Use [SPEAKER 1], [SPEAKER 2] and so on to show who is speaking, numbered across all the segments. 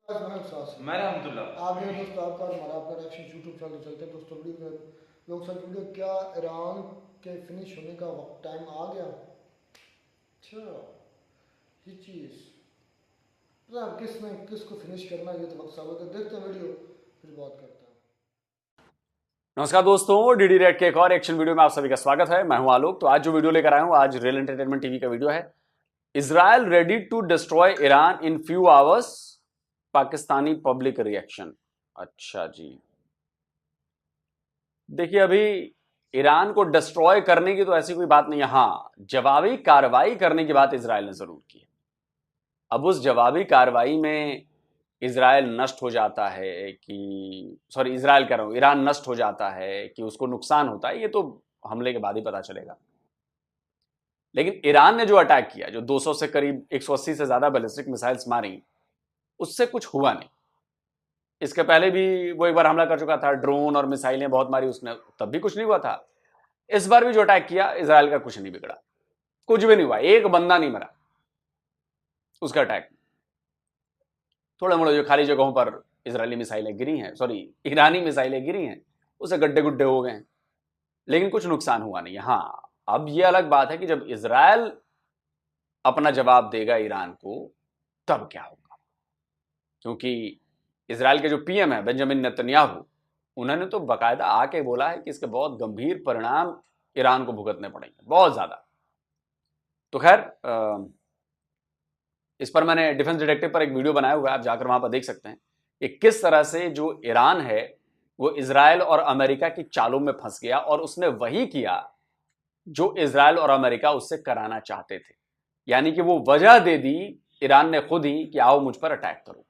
[SPEAKER 1] मैं अल्हम्दुलिल्लाह।
[SPEAKER 2] आप मेरे दोस्त आपका हमारा आपका रिएक्शन यूट्यूब चैनल चलते हैं दोस्तों। वीडियो में लोग सब वीडियो क्या ईरान के फिनिश होने का वक्त टाइम आ गया। अच्छा ये चीज़ पता है किसने किसको फिनिश करना है, ये तो वक्त साबित है। देखते हैं वीडियो फिर बात करते हैं।
[SPEAKER 3] नमस्कार दोस्तों, डीडी रेड के एक और एक्शन वीडियो में आप सभी का स्वागत है। मैं हूं आलोक। तो आज जो वीडियो लेकर आया हूं, आज रियल एंटरटेनमेंट टीवी का वीडियो है। Israel ready to destroy Iran in few hours, Pakistani public reaction. अच्छा जी, देखिए अभी ईरान को डिस्ट्रॉय करने की तो ऐसी कोई बात नहीं है। हाँ, जवाबी कार्रवाई करने की बात इजराइल ने जरूर की है। अब उस जवाबी कार्रवाई में इजराइल नष्ट हो जाता है कि इजराइल कह रहा हूं, ईरान नष्ट हो जाता है कि उसको नुकसान होता है, ये तो हमले के बाद ही पता चलेगा। लेकिन ईरान ने जो अटैक किया, जो 200 से करीब 180 से ज्यादा बैलिस्टिक मिसाइल्स मारी, उससे कुछ हुआ नहीं। इसके पहले भी वो एक बार हमला कर चुका था, ड्रोन और मिसाइलें बहुत मारी उसने, तब भी कुछ नहीं हुआ था। इस बार भी जो अटैक किया, इजराइल का कुछ नहीं बिगड़ा, कुछ भी नहीं हुआ, एक बंदा नहीं मरा उसका अटैक। थोड़े मोड़े जो खाली जगहों पर इजरायली मिसाइलें गिरी हैं, ईरानी मिसाइलें गिरी हैं, उसे गड्ढे गुड्ढे हो गए, लेकिन कुछ नुकसान हुआ नहीं। हाँ, अब यह अलग बात है कि जब इजराइल अपना जवाब देगा ईरान को, तब क्या होगा। क्योंकि इजराइल के जो पीएम है बेंजामिन नेतन्याहू, उन्होंने तो बाकायदा आके बोला है कि इसके बहुत गंभीर परिणाम ईरान को भुगतने पड़ेंगे, बहुत ज्यादा। तो खैर, इस पर मैंने डिफेंस डिटेक्टिव पर एक वीडियो बनाया हुआ है, आप जाकर वहां पर देख सकते हैं कि किस तरह से जो ईरान है वो इजराइल और अमेरिका की चालों में फंस गया, और उसने वही किया जो इजराइल और अमेरिका उससे कराना चाहते थे। यानी कि वो वजह दे दी ईरान ने खुद ही कि आओ मुझ पर अटैक करो।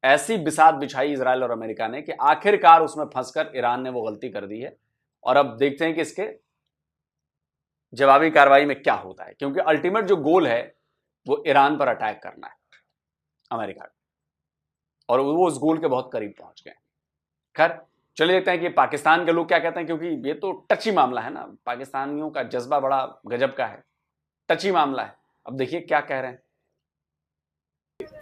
[SPEAKER 3] ऐसी बिसात बिछाई इजराइल और अमेरिका ने कि आखिरकार उसमें फंसकर ईरान ने वो गलती कर दी है। और अब देखते हैं कि इसके जवाबी कार्रवाई में क्या होता है, क्योंकि अल्टीमेट जो गोल है वो ईरान पर अटैक करना है अमेरिका का, और वो उस गोल के बहुत करीब पहुंच गए। खैर, चलिए देखते हैं कि पाकिस्तान के लोग क्या कहते हैं, क्योंकि ये तो टची मामला है ना, पाकिस्तानियों का जज्बा बड़ा गजब का है, टची मामला है। अब देखिए क्या कह रहे हैं।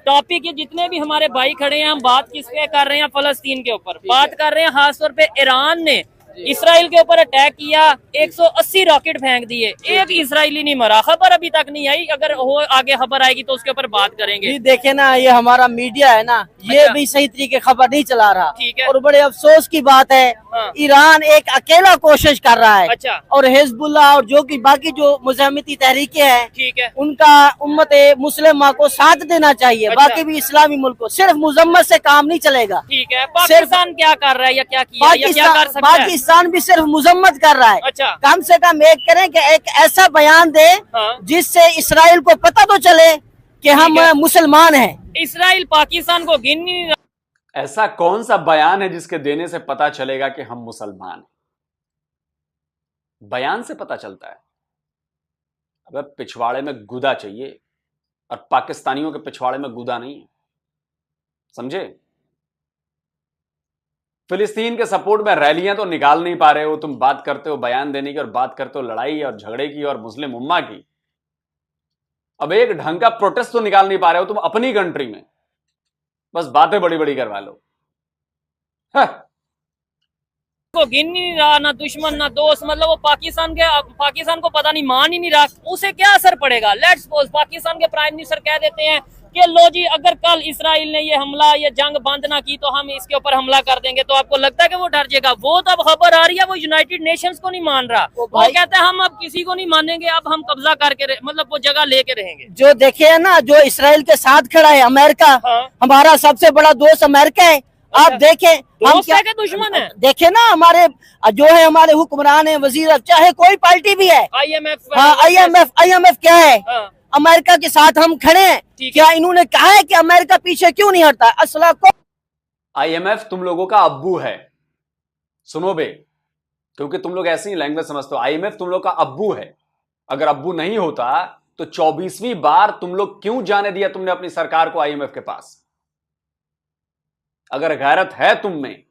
[SPEAKER 4] टॉपिक ये जितने भी हमारे भाई खड़े हैं, हम बात किस पे कर रहे हैं? फलस्तीन के ऊपर बात कर रहे हैं। खासतौर पे ईरान ने इसराइल के ऊपर अटैक किया, 180 रॉकेट फेंक दिए, एक इसराइली नहीं मरा। खबर अभी तक नहीं आई, अगर हो आगे खबर आएगी तो उसके ऊपर बात करेंगे।
[SPEAKER 5] देखे ना, ये हमारा मीडिया है ना, ये
[SPEAKER 4] अच्छा।
[SPEAKER 5] भी सही तरीके खबर नहीं चला रहा।
[SPEAKER 4] ठीक है।
[SPEAKER 5] और बड़े अफसोस की बात है,
[SPEAKER 4] हाँ।
[SPEAKER 5] ईरान एक अकेला कोशिश कर रहा है।
[SPEAKER 4] अच्छा।
[SPEAKER 5] और हिजबुल्लाह और जो कि बाकी जो मुजाहिमती तहरीकें हैं,
[SPEAKER 4] ठीक है।
[SPEAKER 5] उनका उम्मत मुस्लिमा को साथ देना चाहिए।
[SPEAKER 4] अच्छा।
[SPEAKER 5] बाकी भी इस्लामी मुल्क को, सिर्फ मुजम्मत से काम नहीं चलेगा।
[SPEAKER 4] ठीक है, पाकिस्तान क्या कर रहा है या क्या किया या क्या कर सकता है?
[SPEAKER 5] पाकिस्तान भी सिर्फ मुजम्मत कर रहा है।
[SPEAKER 4] अच्छा।
[SPEAKER 5] कम से कम एक करें कि एक ऐसा बयान दे
[SPEAKER 4] हाँ।
[SPEAKER 5] जिससे इसराइल को पता तो चले कि हम मुसलमान हैं।
[SPEAKER 4] इसराइल पाकिस्तान को गिन नहीं रहा।
[SPEAKER 3] ऐसा कौन सा बयान है जिसके देने से पता चलेगा कि हम मुसलमान हैं? बयान से पता चलता है। अबे पिछवाड़े में गुदा चाहिए, और पाकिस्तानियों के पिछवाड़े में गुदा नहीं है, समझे? फिलिस्तीन के सपोर्ट में रैलियां तो निकाल नहीं पा रहे हो, तुम बात करते हो बयान देने की, और बात करते हो लड़ाई और झगड़े की और मुस्लिम उम्मा की। अब एक ढंग का प्रोटेस्ट तो निकाल नहीं पा रहे हो तुम अपनी कंट्री में, बस बातें बड़ी बड़ी करवा लो।
[SPEAKER 4] को गिन नहीं रहा, ना दुश्मन ना दोस्त। मतलब वो पाकिस्तान को पता नहीं, मान ही नहीं रहा। उसे क्या असर पड़ेगा? लेट्स सपोज पाकिस्तान के प्राइम मिनिस्टर कह देते हैं कि लो जी, अगर कल इसराइल ने ये हमला, ये जंग बंद ना की तो हम इसके ऊपर हमला कर देंगे। तो आपको लगता है कि वो डर जाएगा? वो तो अब खबर आ रही है, वो यूनाइटेड नेशंस को नहीं मान रहा। वो कहता है हम अब किसी को नहीं मानेंगे, अब हम कब्जा करके मतलब वो जगह लेके रहेंगे।
[SPEAKER 5] जो देखे है ना, जो इसराइल के साथ खड़ा है अमेरिका।
[SPEAKER 4] हाँ।
[SPEAKER 5] हमारा सबसे बड़ा दोस्त अमेरिका है। आप देखें, हम
[SPEAKER 4] दोस्त है कि दुश्मन है?
[SPEAKER 5] देखे ना, हमारे जो है हमारे हुक्मरान है, वजीर, चाहे कोई पार्टी भी है।
[SPEAKER 4] IMF।
[SPEAKER 5] हाँ, IMF क्या है?
[SPEAKER 4] हाँ।
[SPEAKER 5] अमेरिका के साथ हम खड़े हैं। क्या इन्होंने कहा है कि अमेरिका पीछे क्यों नहीं हटता? असला को
[SPEAKER 3] IMF तुम लोगों का अब्बू है, सुनो बे, क्योंकि तुम लोग ऐसी लैंग्वेज समझते हो। IMF तुम लोग का अब्बू है। अगर अब्बू नहीं होता तो 24वीं बार तुम लोग क्यों जाने दिया तुमने अपनी सरकार को IMF के पास? अगर गैरत है तुम में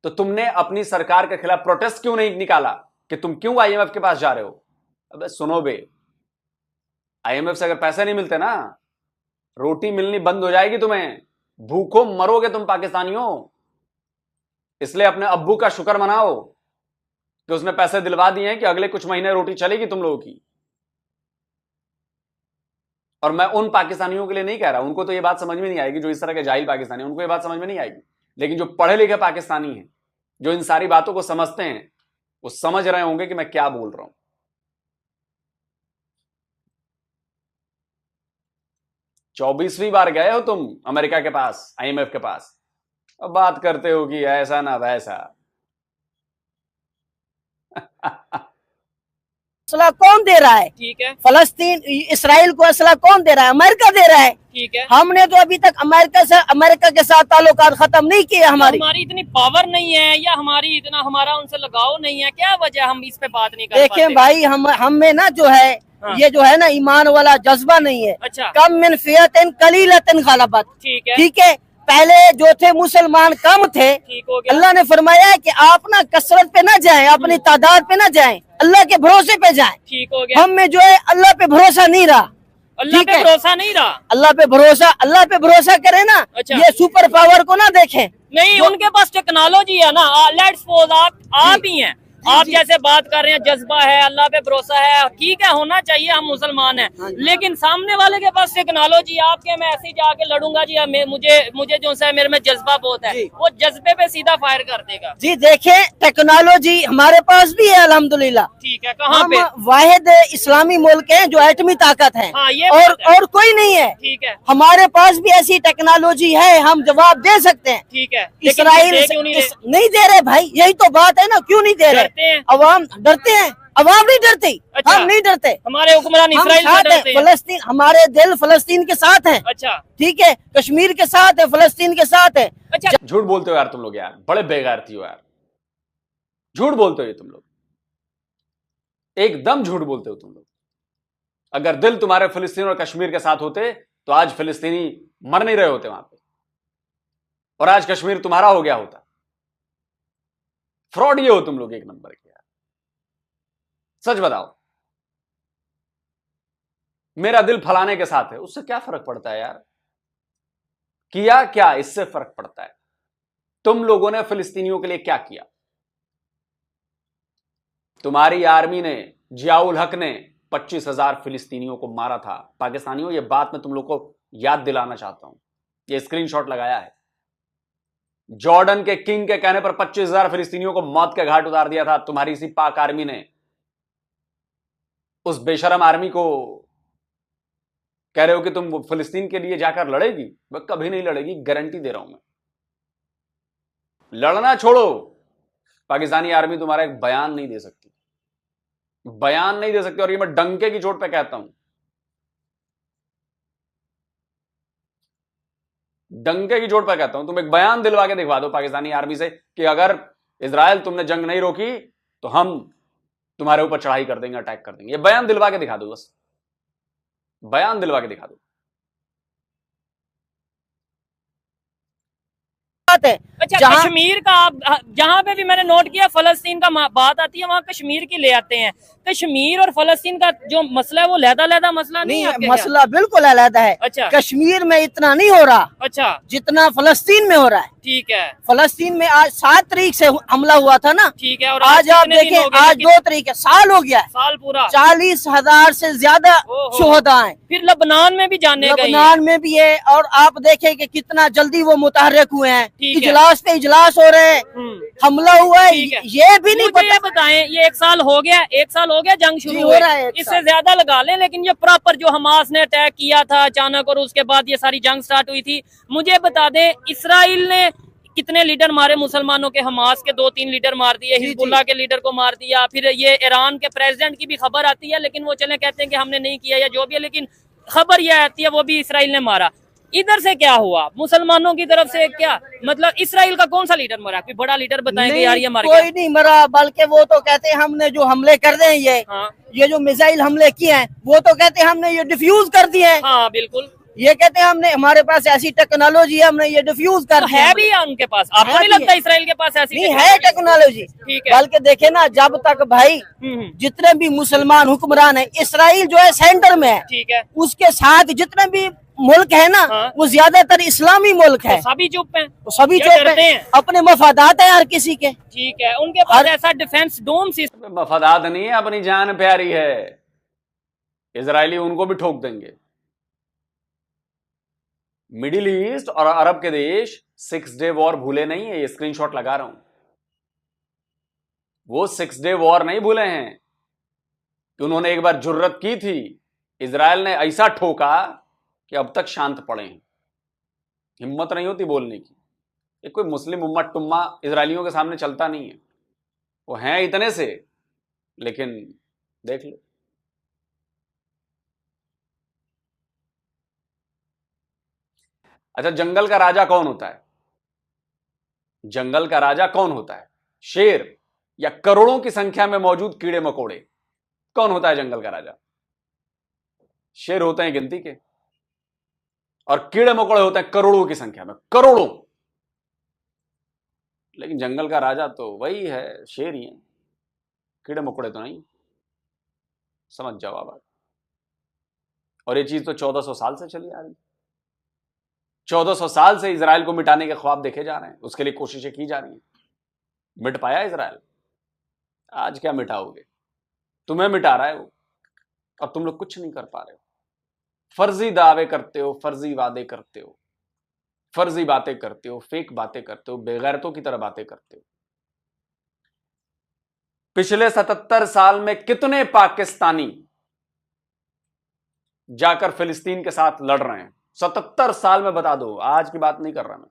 [SPEAKER 3] तो तुमने अपनी सरकार के खिलाफ प्रोटेस्ट क्यों नहीं निकाला कि तुम क्यों IMF के पास जा रहे हो? अबे सुनो बे, IMF से अगर पैसे नहीं मिलते ना, रोटी मिलनी बंद हो जाएगी तुम्हें। भूखों मरोगे तुम पाकिस्तानियों। इसलिए अपने अब्बू का शुक्र मनाओ कि उसने पैसे दिलवा दिए हैं कि अगले कुछ महीने रोटी चलेगी तुम लोगों की। और मैं उन पाकिस्तानियों के लिए नहीं कह रहा, उनको तो ये बात समझ में नहीं आएगी, जो इस तरह के जाहिल पाकिस्तानी, उनको ये बात समझ में नहीं आएगी। लेकिन जो पढ़े लिखे पाकिस्तानी हैं, जो इन सारी बातों को समझते हैं, वो समझ रहे होंगे कि मैं क्या बोल रहा हूं। 24वीं बार गए हो तुम अमेरिका के पास, IMF के पास, अब बात करते हो कि ऐसा ना वैसा।
[SPEAKER 5] असला कौन दे रहा है?
[SPEAKER 4] ठीक है,
[SPEAKER 5] फलस्तीन इसराइल को असला कौन दे रहा है? अमेरिका दे रहा है।
[SPEAKER 4] ठीक है,
[SPEAKER 5] हमने तो अभी तक अमेरिका के साथ ताल्लुकात खत्म नहीं किए। हमारी
[SPEAKER 4] इतनी पावर नहीं है या हमारा उनसे लगाव नहीं है, क्या वजह हम इस पे बात नहीं कर
[SPEAKER 5] देखें
[SPEAKER 4] पाते?
[SPEAKER 5] भाई, हम में ना जो है ये जो है ना ईमान वाला जज्बा नहीं है।
[SPEAKER 4] अच्छा,
[SPEAKER 5] कम मिन फियतिन कलीलतिन गलबत।
[SPEAKER 4] ठीक है,
[SPEAKER 5] ठीक है, पहले जो थे मुसलमान कम थे,
[SPEAKER 4] ठीक हो गया।
[SPEAKER 5] अल्लाह ने फरमाया है कि आप ना कसरत पे ना जाएं, अपनी तादाद पे ना जाएं, अल्लाह के भरोसे पे जाएं।
[SPEAKER 4] ठीक हो गया।
[SPEAKER 5] हम में जो है अल्लाह पे भरोसा नहीं रहा।
[SPEAKER 4] अल्लाह
[SPEAKER 5] ठीक
[SPEAKER 4] पे
[SPEAKER 5] है।
[SPEAKER 4] भरोसा नहीं रहा।
[SPEAKER 5] अल्लाह पे भरोसा करें ना।
[SPEAKER 4] अच्छा।
[SPEAKER 5] ये सुपर पावर को ना देखें।
[SPEAKER 4] नहीं, उनके पास टेक्नोलॉजी है ना। लेट्स सपोज आप ही हैं, आप जैसे बात कर रहे हैं, जज्बा है, अल्लाह पे भरोसा है, ठीक है, होना चाहिए, हम मुसलमान हैं। लेकिन सामने वाले के पास टेक्नोलॉजी, आपके मैं ऐसे ही जाके लड़ूंगा जी, मुझे जो है मेरे में जज्बा बहुत है, वो जज्बे पे सीधा फायर कर देगा।
[SPEAKER 5] जी देखें, टेक्नोलॉजी हमारे पास भी है अल्हम्दुलिल्लाह।
[SPEAKER 4] ठीक है, कहाँ
[SPEAKER 5] हम
[SPEAKER 4] पे?
[SPEAKER 5] वाहिद इस्लामी मुल्क हैं जो एटमी ताकत है।
[SPEAKER 4] हाँ, ये बात है।
[SPEAKER 5] और कोई नहीं है।
[SPEAKER 4] ठीक है,
[SPEAKER 5] हमारे पास भी ऐसी टेक्नोलॉजी है, हम जवाब दे सकते हैं।
[SPEAKER 4] ठीक है, लेकिन
[SPEAKER 5] इसराइल
[SPEAKER 4] दे क्यों नहीं रहे?
[SPEAKER 5] नहीं दे रहे भाई, यही तो बात है ना, क्यों नहीं दे
[SPEAKER 4] डरते हैं।
[SPEAKER 5] रहे? अवाम डरते हैं, अवाम नहीं डरती।
[SPEAKER 4] अच्छा।
[SPEAKER 5] हम नहीं डरते,
[SPEAKER 4] हमारे हुक्मरान
[SPEAKER 5] हम
[SPEAKER 4] इसराइल से
[SPEAKER 5] साथ हैं।
[SPEAKER 4] डरते हैं।
[SPEAKER 5] फलस्तीन, हमारे दिल फलस्तीन के साथ हैं।
[SPEAKER 4] अच्छा,
[SPEAKER 5] ठीक है, कश्मीर के साथ है, फलस्तीन के साथ है।
[SPEAKER 4] अच्छा,
[SPEAKER 3] झूठ बोलते हो यार तुम लोग, यार बड़े बेगैरती हो यार, झूठ बोलते हो ये तुम लोग, एकदम झूठ बोलते हो तुम लोग। अगर दिल तुम्हारे फिलिस्तीन और कश्मीर के साथ होते तो आज फिलिस्तीनी मर नहीं रहे होते वहां पे, और आज कश्मीर तुम्हारा हो गया होता। फ्रॉड ये हो तुम लोग, एक नंबर के यार। सच बताओ, मेरा दिल फलाने के साथ है, उससे क्या फर्क पड़ता है यार? किया क्या, इससे फर्क पड़ता है। तुम लोगों ने फिलिस्तीनियों के लिए क्या किया? तुम्हारी आर्मी ने, जियाउल हक ने 25,000 फिलिस्तीनियों को मारा था। पाकिस्तानियों, यह बात मैं तुम लोग को याद दिलाना चाहता हूं, यह स्क्रीनशॉट लगाया है। जॉर्डन के किंग के कहने पर 25,000 फिलिस्तीनियों को मौत के घाट उतार दिया था तुम्हारी इसी पाक आर्मी ने। उस बेशरम आर्मी को कह रहे हो कि तुम फिलिस्तीन के लिए जाकर लड़ेगी? वह कभी नहीं लड़ेगी, गारंटी दे रहा हूं मैं। लड़ना छोड़ो, पाकिस्तानी आर्मी तुम्हारा एक बयान नहीं दे सकती, बयान नहीं दे सकती। और ये मैं डंके की चोट पे कहता हूं, डंके की चोट पे कहता हूं। तुम एक बयान दिलवा के दिखवा दो पाकिस्तानी आर्मी से कि अगर इजराइल तुमने जंग नहीं रोकी तो हम तुम्हारे ऊपर चढ़ाई कर देंगे, अटैक कर देंगे। ये बयान दिलवा के दिखा दो, बस बयान दिलवा के दिखा दो।
[SPEAKER 4] अच्छा, कश्मीर का आप जहाँ पे भी मैंने नोट किया फलस्तीन का बात आती है, वहाँ कश्मीर की ले आते हैं। कश्मीर और फलस्तीन का जो मसला है वो लहदा मसला नहीं है।
[SPEAKER 5] मसला बिल्कुल अलग है।
[SPEAKER 4] अच्छा,
[SPEAKER 5] कश्मीर में इतना नहीं हो रहा
[SPEAKER 4] अच्छा,
[SPEAKER 5] जितना फलस्तीन में हो रहा है।
[SPEAKER 4] ठीक है,
[SPEAKER 5] फलस्तीन में आज 7 तारीख से हमला हुआ था ना।
[SPEAKER 4] ठीक है, और
[SPEAKER 5] आज आप देखें, आज 2 तारीख है, साल हो गया है।
[SPEAKER 4] साल पूरा
[SPEAKER 5] 40,000 से ज्यादा शुहदा हैं।
[SPEAKER 4] फिर लबनान में भी जाने गए,
[SPEAKER 5] लबनान में भी है। और आप देखें कि कितना जल्दी वो मुतहर्रिक हुए हैं, इजलास पे इजलास हो रहे हैं, हमला हुआ है। ये भी नहीं पता।
[SPEAKER 4] बताएं, ये 1 साल हो गया, 1 साल हो गया जंग शुरू
[SPEAKER 5] हो रहा है,
[SPEAKER 4] इससे ज्यादा लगा लें। लेकिन ये प्रॉपर जो हमास ने अटैक किया था अचानक और उसके बाद ये सारी जंग स्टार्ट हुई थी, मुझे बता दें इसराइल ने कितने लीडर मारे मुसलमानों के? हमास के 2-3 लीडर मार दिए, हिजबुल्लाह के लीडर को मार दिया। फिर ये ईरान के प्रेसिडेंट की भी खबर आती है, लेकिन वो चले कहते हैं कि हमने नहीं किया या जो भी है, लेकिन खबर यह आती है वो भी इसराइल ने मारा। इधर से क्या हुआ? मुसलमानों की तरफ से क्या मतलब? इसराइल का कौन सा लीडर मरा? कोई बड़ा लीडर बताएंगे यार ये मर गया?
[SPEAKER 5] कोई नहीं मरा, बल्कि वो तो कहते हैं हमने जो हमले कर दिए ये जो मिसाइल हमले किए हैं वो तो कहते हैं हमने ये डिफ्यूज कर दिए हैं।
[SPEAKER 4] हाँ बिल्कुल,
[SPEAKER 5] ये कहते हैं हमने, हमारे पास ऐसी टेक्नोलॉजी है, हमने ये डिफ्यूज कर
[SPEAKER 4] तो है भी है उनके पास। आपको नहीं लगता इसराइल के पास ऐसी
[SPEAKER 5] नहीं है टेक्नोलॉजी?
[SPEAKER 4] ठीक है,
[SPEAKER 5] बल्कि देखे ना, जब तक भाई जितने भी मुसलमान हुक्मरान है, इसराइल जो है सेंटर में है,
[SPEAKER 4] ठीक है,
[SPEAKER 5] उसके साथ जितने भी मुल्क है ना,
[SPEAKER 4] हाँ।
[SPEAKER 5] वो ज्यादातर इस्लामी मुल्क है,
[SPEAKER 4] तो सभी चुप हैं,
[SPEAKER 5] तो सभी
[SPEAKER 4] क्या
[SPEAKER 5] जो
[SPEAKER 4] करते हैं?
[SPEAKER 5] अपने मफादात है हर किसी के।
[SPEAKER 4] ठीक है, उनके पास ऐसा डिफेंस डोम सिस्टम।
[SPEAKER 3] मफादात नहीं है, अपनी जान प्यारी है। इजरायली उनको भी ठोक देंगे। मिडिल ईस्ट और अरब के देश 6 डे वॉर भूले नहीं है, ये स्क्रीनशॉट लगा रहा हूं। वो 6 डे वॉर नहीं भूले हैं कि उन्होंने एक बार जुर्रत की थी, इजराइल ने ऐसा ठोका कि अब तक शांत पड़े हैं। हिम्मत नहीं होती बोलने की। ये कोई मुस्लिम उम्मत टुम्मा इजरायलियों के सामने चलता नहीं है, वो हैं इतने से, लेकिन देख लो। अच्छा, जंगल का राजा कौन होता है? जंगल का राजा कौन होता है? शेर या करोड़ों की संख्या में मौजूद कीड़े मकोड़े? कौन होता है जंगल का राजा? शेर होते हैं गिनती के, और कीड़े मकोड़े होते हैं करोड़ों की संख्या में, करोड़ों। लेकिन जंगल का राजा तो वही है, शेर ही है, कीड़े मकोड़े तो नहीं। समझ जाओ आप। और ये चीज तो 1400 साल से चली आ रही। 1400 साल से इजराइल को मिटाने के ख्वाब देखे जा रहे हैं, उसके लिए कोशिशें की जा रही हैं। मिट पाया इजराइल? आज क्या मिटाओगे? तुम्हें मिटा रहा है वो, अब तुम लोग कुछ नहीं कर पा रहे हो। फर्जी दावे करते हो, फर्जी वादे करते हो, फर्जी बातें करते हो, फेक बातें करते हो, बेगैरतों की तरह बातें करते हो। पिछले 77 साल में कितने पाकिस्तानी जाकर फिलिस्तीन के साथ लड़ रहे हैं? 77 साल में बता दो, आज की बात नहीं कर रहा मैं।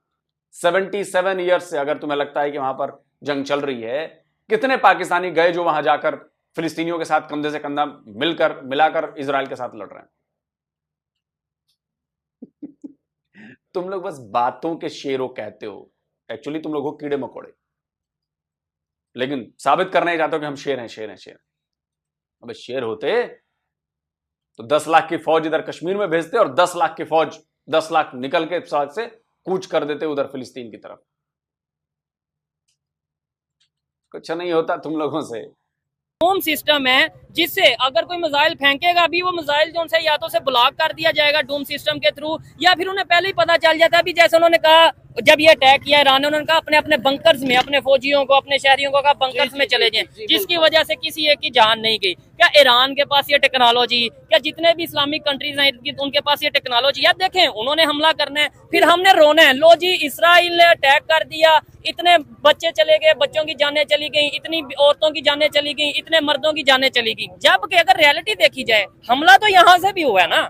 [SPEAKER 3] 77 ईयर्स से, अगर तुम्हें लगता है कि वहां पर जंग चल रही है, कितने पाकिस्तानी गए जो वहां जाकर फिलिस्तीनियों के साथ कंधे से कंधा मिलाकर इजराइल के साथ लड़ रहे हैं? तुम लोग बस बातों के शेरों कहते हो, एक्चुअली तुम लोग हो कीड़े मकोड़े, लेकिन साबित करना ही चाहते हो कि हम शेर हैं, शेर हैं, शेर। अबे शेर होते तो 10 लाख की फौज इधर कश्मीर में भेजते और 10 लाख की फौज, 10 लाख निकल के सड़क से कूच कर देते उधर फिलिस्तीन की तरफ। कुछ नहीं होता तुम लोगों से।
[SPEAKER 4] होम सिस्टम है जिससे अगर कोई मिसाइल फेंकेगा अभी वो मिसाइल जो उनसे या तो से ब्लॉक कर दिया जाएगा डूम सिस्टम के थ्रू, या फिर उन्हें पहले ही पता चल जाता है। अभी जैसे उन्होंने कहा जब ये अटैक किया ईरान ने, उन्होंने कहा अपने अपने बंकर्स में, अपने फौजियों को, अपने शहरियों को कहा बंकर्स में चले जाएं, जिसकी वजह से किसी एक की जान नहीं गई। क्या ईरान के पास ये टेक्नोलॉजी, क्या जितने भी इस्लामिक कंट्रीज हैं उनके पास ये टेक्नोलॉजी? यार देखें, उन्होंने हमला करना है, फिर हमने रोना है। लो जी, इसराइल ने अटैक कर दिया, इतने बच्चे चले गए, बच्चों की जानें चली गई, इतनी औरतों की जानें चली गई, इतने मर्दों की जानें चली गई। जबकि अगर रियलिटी देखी जाए, हमला तो यहाँ से भी हुआ है ना।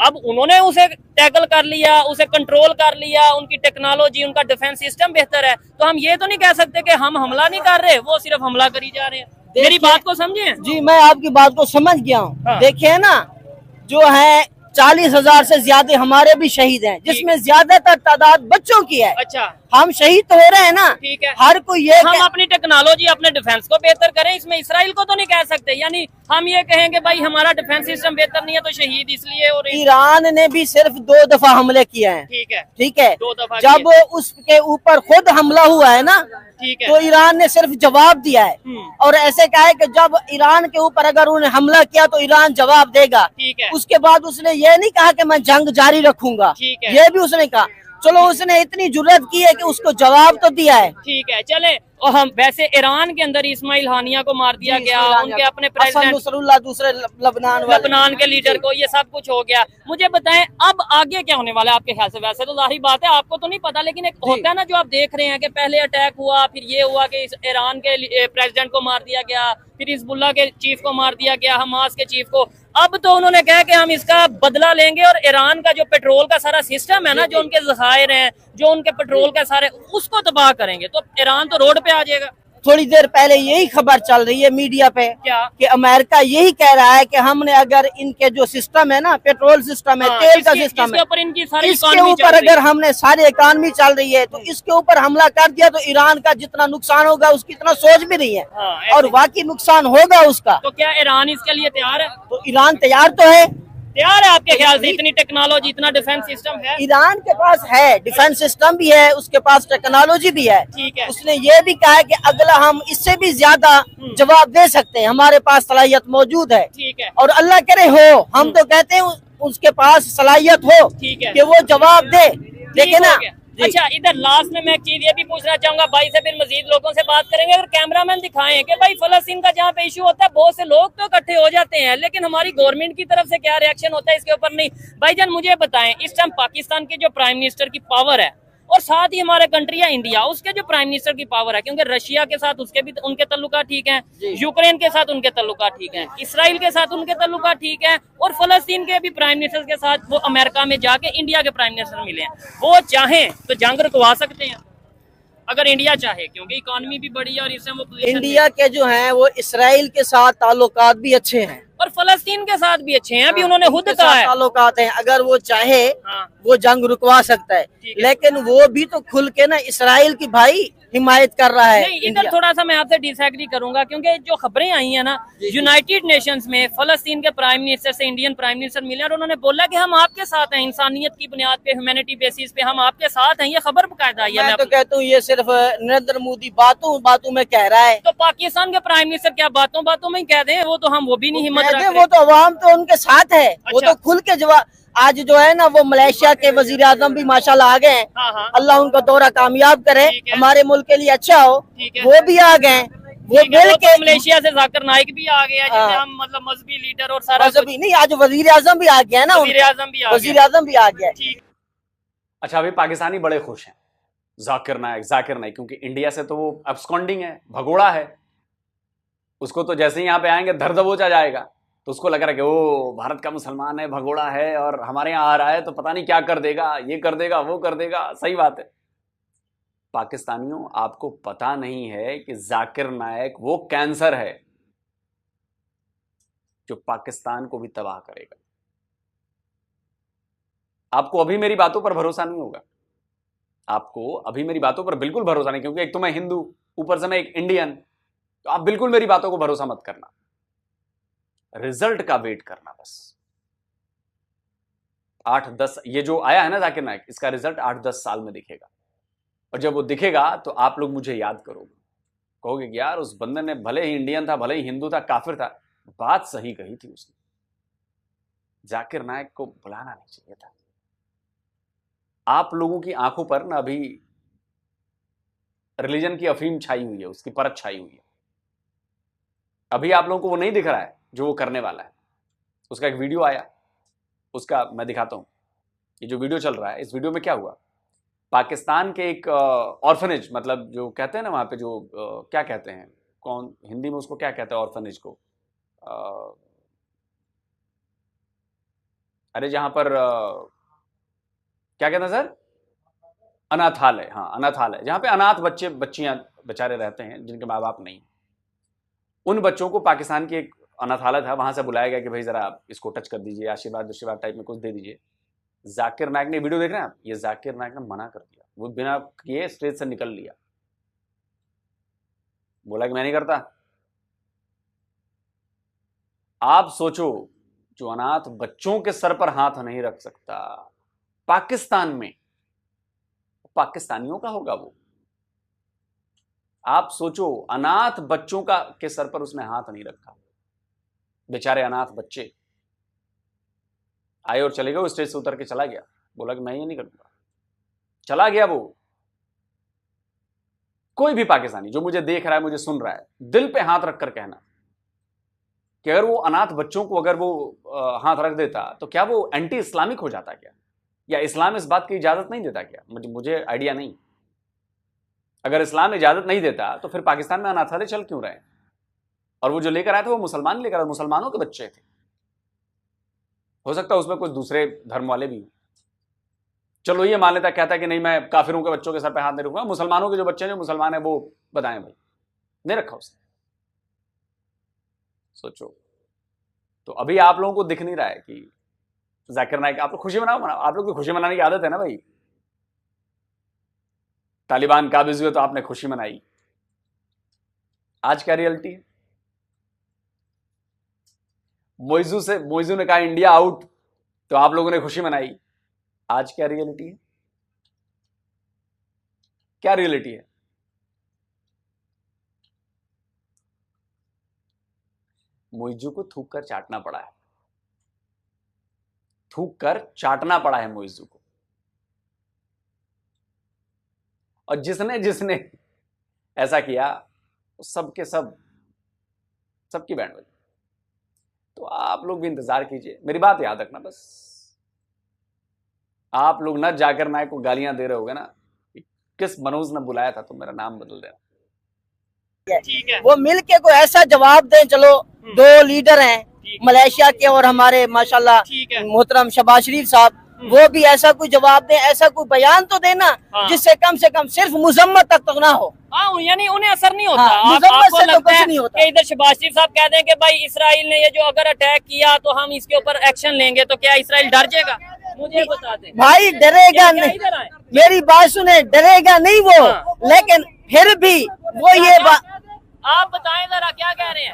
[SPEAKER 4] अब उन्होंने उसे टैकल कर लिया, उसे कंट्रोल कर लिया, उनकी टेक्नोलॉजी, उनका डिफेंस सिस्टम बेहतर है, तो हम ये तो नहीं कह सकते कि हम हमला नहीं कर रहे, वो सिर्फ हमला करी जा रहे हैं। मेरी बात को समझे?
[SPEAKER 5] जी, मैं आपकी बात को समझ गया हूँ।
[SPEAKER 4] हाँ।
[SPEAKER 5] देखिए ना, जो है 40,000 से ज्यादा हमारे भी शहीद हैं, जिसमें ज्यादातर तादाद बच्चों की है।
[SPEAKER 4] अच्छा,
[SPEAKER 5] हम शहीद तो हो रहे हैं ना।
[SPEAKER 4] ठीक है,
[SPEAKER 5] हर कोई ये
[SPEAKER 4] हम अपनी टेक्नोलॉजी, अपने डिफेंस को बेहतर करें, इसमें इसराइल को तो नहीं कह सकते। यानी हम ये कहेंगे भाई हमारा डिफेंस सिस्टम बेहतर नहीं है तो शहीद इसलिए हो रही है।
[SPEAKER 5] ईरान ने भी सिर्फ 2 दफा हमले किए हैं।
[SPEAKER 4] ठीक है,
[SPEAKER 5] ठीक है,
[SPEAKER 4] 2 दफा
[SPEAKER 5] जब उसके ऊपर खुद हमला हुआ है ना,
[SPEAKER 4] ठीक है,
[SPEAKER 5] तो ईरान ने सिर्फ जवाब दिया है। और ऐसे कहा है कि जब ईरान के ऊपर अगर उन्हें हमला किया तो ईरान जवाब देगा।
[SPEAKER 4] ठीक है,
[SPEAKER 5] उसके बाद उसने ये नहीं कहा कि मैं जंग जारी रखूंगा,
[SPEAKER 4] ठीक है,
[SPEAKER 5] ये भी उसने कहा। चलो, उसने इतनी जुर्रत की है कि उसको जवाब तो दिया है।
[SPEAKER 4] ठीक है, चले। और हम वैसे ईरान के अंदर इस्माइल हानिया को मार दिया गया, उनके अपने प्रेसिडेंट
[SPEAKER 5] नसरुल्लाह, दूसरे
[SPEAKER 4] लबनान के लीडर को, ये सब कुछ हो गया। मुझे बताएं अब आगे क्या होने वाला है आपके ख्याल से? वैसे तो जाहिर बात है आपको तो नहीं पता, लेकिन एक होता है ना जो आप देख रहे हैं कि पहले अटैक हुआ, फिर ये हुआ कि ईरान के प्रेसिडेंट को मार दिया गया, फिर हिजबुल्लाह के चीफ को मार दिया गया, हमास के चीफ को। अब तो उन्होंने कहा कि हम इसका बदला लेंगे और ईरान का जो पेट्रोल का सारा सिस्टम है ना, जो उनके जखायर हैं, जो उनके पेट्रोल का सारे, उसको तबाह करेंगे। तो ईरान तो रोड पे आ जाएगा।
[SPEAKER 5] थोड़ी देर पहले यही खबर चल रही है मीडिया पे,
[SPEAKER 4] क्या
[SPEAKER 5] कि अमेरिका यही कह रहा है कि हमने अगर इनके जो सिस्टम है ना, पेट्रोल सिस्टम है, तेल का सिस्टम है, इसके ऊपर अगर हमने सारी इकॉनमी चल रही है तो इसके ऊपर हमला कर दिया तो ईरान का जितना नुकसान होगा उसकी इतना सोच भी नहीं है। और वाकई नुकसान होगा उसका।
[SPEAKER 4] तो क्या ईरान इसके लिए तैयार है?
[SPEAKER 5] तो ईरान तैयार तो है।
[SPEAKER 4] तैयार है आपके ख्याल से? इतनी टेक्नोलॉजी, इतना डिफेंस सिस्टम है
[SPEAKER 5] ईरान के पास, है डिफेंस सिस्टम भी है, उसके पास टेक्नोलॉजी भी है।
[SPEAKER 4] ठीक है,
[SPEAKER 5] उसने ये भी कहा है कि अगला हम इससे भी ज्यादा जवाब दे सकते हैं, हमारे पास सलाहियत मौजूद है।
[SPEAKER 4] ठीक है,
[SPEAKER 5] और अल्लाह करे हो, हम तो कहते हैं उसके पास सलाहियत हो
[SPEAKER 4] ठीक है
[SPEAKER 5] कि वो जवाब दे, देखिए ना।
[SPEAKER 4] अच्छा, इधर लास्ट में मैं एक चीज ये भी पूछना चाहूंगा भाई से, फिर मजीद लोगों से बात करेंगे। अगर कैमरामैन दिखाएं कि भाई फलस्तीन का जहाँ पे इशू होता है बहुत से लोग तो इकट्ठे हो जाते हैं, लेकिन हमारी गवर्नमेंट की तरफ से क्या रिएक्शन होता है इसके ऊपर नहीं। भाईजान मुझे बताएं, इस टाइम पाकिस्तान के जो प्राइम मिनिस्टर की पावर है और साथ ही हमारे कंट्री है इंडिया, उसके जो प्राइम मिनिस्टर की पावर है, क्योंकि रशिया के साथ उसके भी उनके तल्लुकात ठीक हैं, यूक्रेन के साथ उनके तल्लुकात ठीक हैं, इसराइल के साथ उनके तल्लुकात ठीक हैं, और फलस्तीन के भी प्राइम मिनिस्टर के साथ वो अमेरिका में जाके इंडिया के प्राइम मिनिस्टर मिले हैं। वो चाहें तो जंग रुकवा सकते हैं अगर इंडिया चाहे, क्योंकि इकोनॉमी भी बड़ी है और इससे वो
[SPEAKER 5] इंडिया के जो हैं वो इसराइल के साथ ताल्लुकात भी अच्छे हैं
[SPEAKER 4] और फलस्तीन के साथ भी अच्छे हैं। अभी उन्होंने खुद कहा है
[SPEAKER 5] ताल्लुकात हैं, अगर वो चाहे
[SPEAKER 4] हाँ।
[SPEAKER 5] वो जंग रुकवा सकता है, लेकिन वो भी तो खुल के ना इसराइल की भाई हिमायत कर रहा है।
[SPEAKER 4] नहीं, इधर थोड़ा सा मैं आपसे डिसएग्री करूंगा, क्योंकि जो खबरें आई हैं ना, यूनाइटेड नेशंस में फलस्तीन के प्राइम मिनिस्टर से इंडियन प्राइम मिनिस्टर मिले और उन्होंने बोला कि हम आपके साथ हैं, इंसानियत की बुनियाद पे, ह्यूमैनिटी बेसिस पे हम आपके साथ हैं। ये खबर बकायदा आई है।
[SPEAKER 5] मैं तो कहता हूँ ये सिर्फ नरेंद्र मोदी बातों बातों में कह रहा है।
[SPEAKER 4] तो पाकिस्तान के प्राइम मिनिस्टर क्या बातों बातों में ही कह दें? वो तो हम वो भी नहीं हिम्मत रखते।
[SPEAKER 5] वो तो अवाम तो उनके साथ है। वो तो खुल के जवाब, आज जो है ना वो मलेशिया के वजीर आजम भी माशाल्लाह आ गए हैं।
[SPEAKER 4] हाँ।
[SPEAKER 5] अल्लाह उनका दौरा कामयाब करे, हमारे मुल्क के लिए अच्छा हो। वो भी आ गए, वो मिल के।
[SPEAKER 4] मलेशिया से जाकिर नाइक भी आ गया, जिसे हम मतलब मजहबी लीडर और सारा
[SPEAKER 5] मजहबी नहीं, आज वजीर आजम भी आ गया ना,
[SPEAKER 4] वजीर आजम भी
[SPEAKER 3] आ गया। अच्छा, अभी पाकिस्तानी बड़े खुश हैं जाकिर नाइक, क्योंकि इंडिया से तो वो अब्सकॉन्डिंग है, भगोड़ा है। उसको तो जैसे ही यहाँ पे आएंगे धर दबोचा जाएगा, तो उसको लग रहा है कि वो भारत का मुसलमान है, भगोड़ा है, और हमारे यहाँ आ रहा है तो पता नहीं क्या कर देगा, ये कर देगा, वो कर देगा। सही बात है। पाकिस्तानियों, आपको पता नहीं है कि जाकिर नाइक वो कैंसर है जो पाकिस्तान को भी तबाह करेगा। आपको अभी मेरी बातों पर भरोसा नहीं होगा, आपको अभी मेरी बातों पर बिल्कुल भरोसा नहीं, क्योंकि एक तो मैं हिंदू, ऊपर से मैं एक इंडियन, तो आप बिल्कुल मेरी बातों को भरोसा मत करना। रिजल्ट का वेट करना बस। 8-10 ये जो आया है ना जाकिर नाइक, इसका रिजल्ट 8-10 साल में दिखेगा, और जब वो दिखेगा तो आप लोग मुझे याद करोगे, कहोगे कि यार उस बंदे ने भले ही इंडियन था, भले ही हिंदू था, काफिर था, बात सही कही थी उसने। जाकिर नाइक को बुलाना नहीं चाहिए था। आप लोगों की आंखों पर ना अभी रिलीजन की अफीम छाई हुई है, उसकी परत छाई हुई है। अभी आप लोगों को वो नहीं दिख रहा है जो वो करने वाला है। उसका एक वीडियो आया, उसका मैं दिखाता हूं। ये जो वीडियो चल रहा है, इस वीडियो में क्या हुआ, पाकिस्तान के एक ऑर्फनेज, मतलब जो कहते हैं ना वहां पे जो क्या कहते हैं, कौन हिंदी में उसको क्या कहते हैं ऑर्फनेज को, अरे जहां पर क्या कहते हैं सर, अनाथालय। हाँ, अनाथालय, जहां पे अनाथ बच्चे बच्चियां बेचारे रहते हैं जिनके माँ बाप नहीं। उन बच्चों को पाकिस्तान की एक अनाथालय था, वहां से बुलाया गया कि भाई जरा आप इसको टच कर दीजिए, आशीर्वाद टाइप में कुछ दे दीजिए। जाकिर नाइक ने वीडियो देख रहे हैं आप, ये जाकिर नाइक ने मना कर दिया, वो बिना किए स्टेज से निकल लिया, बोला कि मैं नहीं करता। आप सोचो, जो अनाथ बच्चों के सर पर हाथ नहीं रख सकता पाकिस्तान में, पाकिस्तानियों का होगा वो। आप सोचो, अनाथ बच्चों का के सर पर उसने हाथ नहीं रखा। बेचारे अनाथ बच्चे आए और चले गए, वो स्टेज से उतर के चला गया, बोला कि मैं ये नहीं करूंगा, चला गया वो। कोई भी पाकिस्तानी जो मुझे देख रहा है, मुझे सुन रहा है, दिल पे हाथ रखकर कहना कि अगर वो अनाथ बच्चों को अगर वो हाथ रख देता तो क्या वो एंटी इस्लामिक हो जाता क्या, या इस्लाम इस बात की इजाजत नहीं देता क्या? मुझे आइडिया नहीं। अगर इस्लाम इजाजत नहीं देता तो फिर पाकिस्तान में अनाथालय चल क्यों रहे? और वो जो लेकर आए थे वो मुसलमान लेकर आए, मुसलमानों के बच्चे थे। हो सकता है उसमें कुछ दूसरे धर्म वाले भी। चलो ये मान लेता, कहता है कि नहीं मैं काफिरों के बच्चों के सर पे हाथ नहीं रखूंगा, मुसलमानों के जो बच्चे हैं, जो मुसलमान है, वो बताएं भाई, नहीं रखा उसने। सोचो, तो अभी आप लोगों को दिख नहीं रहा है कि जाकिर नाइक, आप लोग खुशी मनाओ, आप लोग की खुशी मनाने की आदत है ना भाई। तालिबान काबिज हुए तो आपने खुशी मनाई। आज क्या रियलिटी है? मोइजू ने कहा इंडिया आउट, तो आप लोगों ने खुशी मनाई। आज क्या रियलिटी है? क्या रियलिटी है? मोइजू को थूक कर चाटना पड़ा है। थूक कर चाटना पड़ा है मुइज्जू को। और जिसने जिसने ऐसा किया सबके सबकी बैंड बजी। तो आप लोग भी इंतजार कीजिए, मेरी बात याद रखना बस। आप लोग न जाकर नायक को गालियां दे रहे होगे ना, किस मनोज ने बुलाया था तो मेरा नाम बदल देना।
[SPEAKER 4] ठीक है,
[SPEAKER 5] वो मिलके को ऐसा जवाब दें। चलो दो लीडर हैं मलेशिया के और हमारे माशाल्लाह मोहतरम शहबाज शरीफ साहब, वो भी ऐसा कोई जवाब दें, ऐसा कोई बयान तो देना जिससे कम से कम सिर्फ मुजम्मत तक तो ना हो।
[SPEAKER 4] यानी उन्हें असर नहीं होता।
[SPEAKER 5] आपको लगता है कि
[SPEAKER 4] इधर शहबाज शरीफ साहब कह दें कि भाई इसराइल ने ये जो अगर अटैक किया तो हम इसके ऊपर एक्शन लेंगे, तो क्या इसराइल डर जाएगा? मुझे बता दें
[SPEAKER 5] भाई। डरेगा नहीं, मेरी बात सुने, डरेगा नहीं वो, लेकिन फिर भी वो ये बात
[SPEAKER 4] आप बताएं जरा, क्या कह रहे हैं?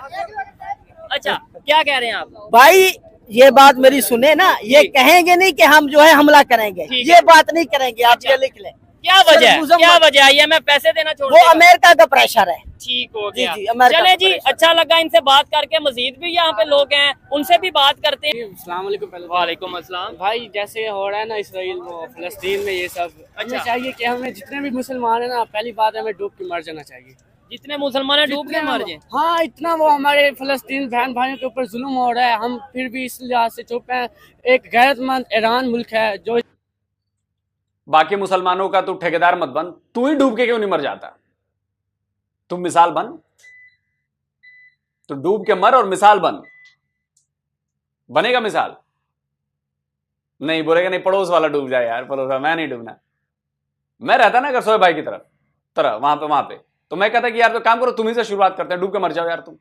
[SPEAKER 4] अच्छा, क्या कह रहे हैं आप?
[SPEAKER 5] भाई ये बात मेरी सुने ना, ये कहेंगे नहीं कि हम जो है हमला करेंगे, ये बात नहीं करेंगे। आप ये लिख लें।
[SPEAKER 4] क्या वजह है? ये मैं पैसे देना छोड़
[SPEAKER 5] वो अमेरिका का प्रेशर है।
[SPEAKER 4] ठीक हो गया।
[SPEAKER 5] जी,
[SPEAKER 4] चले जी, अच्छा लगा इनसे बात करके। मजीद भी यहाँ पे लोग हैं, उनसे भी बात करते हैं। वालेकुम अस्सलाम।
[SPEAKER 6] भाई जैसे हो रहा है ना इसराइल वो फलस्तीन में, ये सब हमें चाहिए कि हमें जितने भी मुसलमान है ना, पहली बात हमें डूब के मर जाना चाहिए।
[SPEAKER 4] जितने मुसलमान है डूब के मर जाए।
[SPEAKER 6] हाँ, इतना वो हमारे फलस्तीन बहन भाइयों के ऊपर जुल्म हो रहा है, हम फिर भी इस लिहाज से चुप हैं। एक गैरतमंद ईरान मुल्क है जो
[SPEAKER 3] बाकी मुसलमानों का तू ठेकेदार मत बन, तू ही डूब के क्यों नहीं मर जाता? तुम मिसाल बन, तो डूब के मर और मिसाल बन। बनेगा मिसाल? नहीं बोलेगा नहीं पड़ोस वाला डूब जाए यार, पड़ोस वाला, मैं नहीं डूबना। मैं रहता ना अगर सोए भाई की तरह वहां पे तो मैं कहता कि यार तो काम करो, तुम ही से शुरुआत करते हैं, डूब के मर जाओ यार तुम।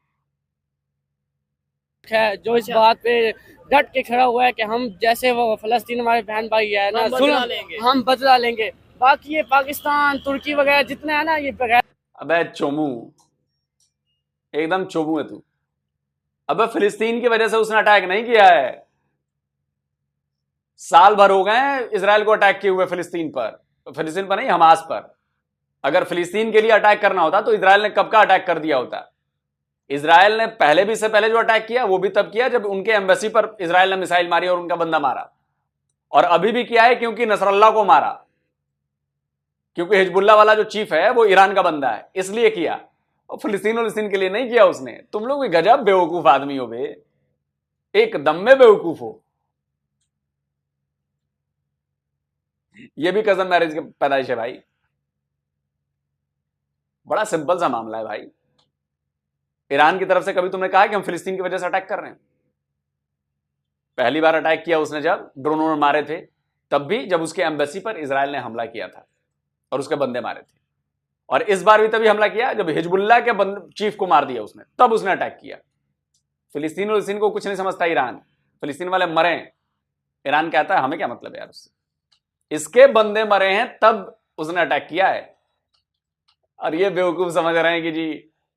[SPEAKER 6] है जो इस बात पे डट के खड़ा हुआ है कि हम जैसे वो फलस्तीन हमारे बहन भाई है ना, हम बदला लेंगे। बाकी ये पाकिस्तान तुर्की वगैरह जितने हैं ना, ये बगैर।
[SPEAKER 3] अबे चोमू, एकदम चोमू है तू। अबे फिलिस्तीन की वजह से उसने अटैक नहीं किया है। साल भर हो गए इजराइल को अटैक किए हुए फिलिस्तीन पर नहीं, हमास पर। अगर फिलिस्तीन के लिए अटैक करना होता तो इजराइल ने कब का अटैक कर दिया होता। इजराइल ने इससे पहले जो अटैक किया वो भी तब किया जब उनके एम्बेसी पर इजराइल ने मिसाइल मारी और उनका बंदा मारा। और अभी भी किया है क्योंकि नसरल्लाह को मारा, क्योंकि हिजबुल्लाह वाला जो चीफ है वो ईरान का बंदा है, इसलिए किया। और फिलिस्तीन के लिए नहीं किया उसने। तुम लोग भी गजब बेवकूफ आदमी हो बे, एकदम में बेवकूफ हो। ये भी कजन मैरिज की पैदाइश है भाई। बड़ा सिंपल सा मामला है भाई। ईरान की तरफ से कभी तुमने कहा कि हम फिलिस्तीन की वजह से अटैक कर रहे हैं? पहली बार अटैक किया उसने जब ड्रोनों में मारे थे, तब भी जब उसके एम्बेसी पर इजराइल ने हमला किया था और उसके बंदे मारे थे। और इस बार भी तभी हमला किया जब हिजबुल्लाह के चीफ को मार दिया उसने, तब उसने अटैक किया। फिलिस्तीन को कुछ नहीं समझता ईरान। फिलिस्तीन वाले मरे, ईरान कहता है हमें क्या मतलब है यार उससे। इसके बंदे मरे हैं तब उसने अटैक किया है। और ये बेवकूफ समझ रहे हैं कि जी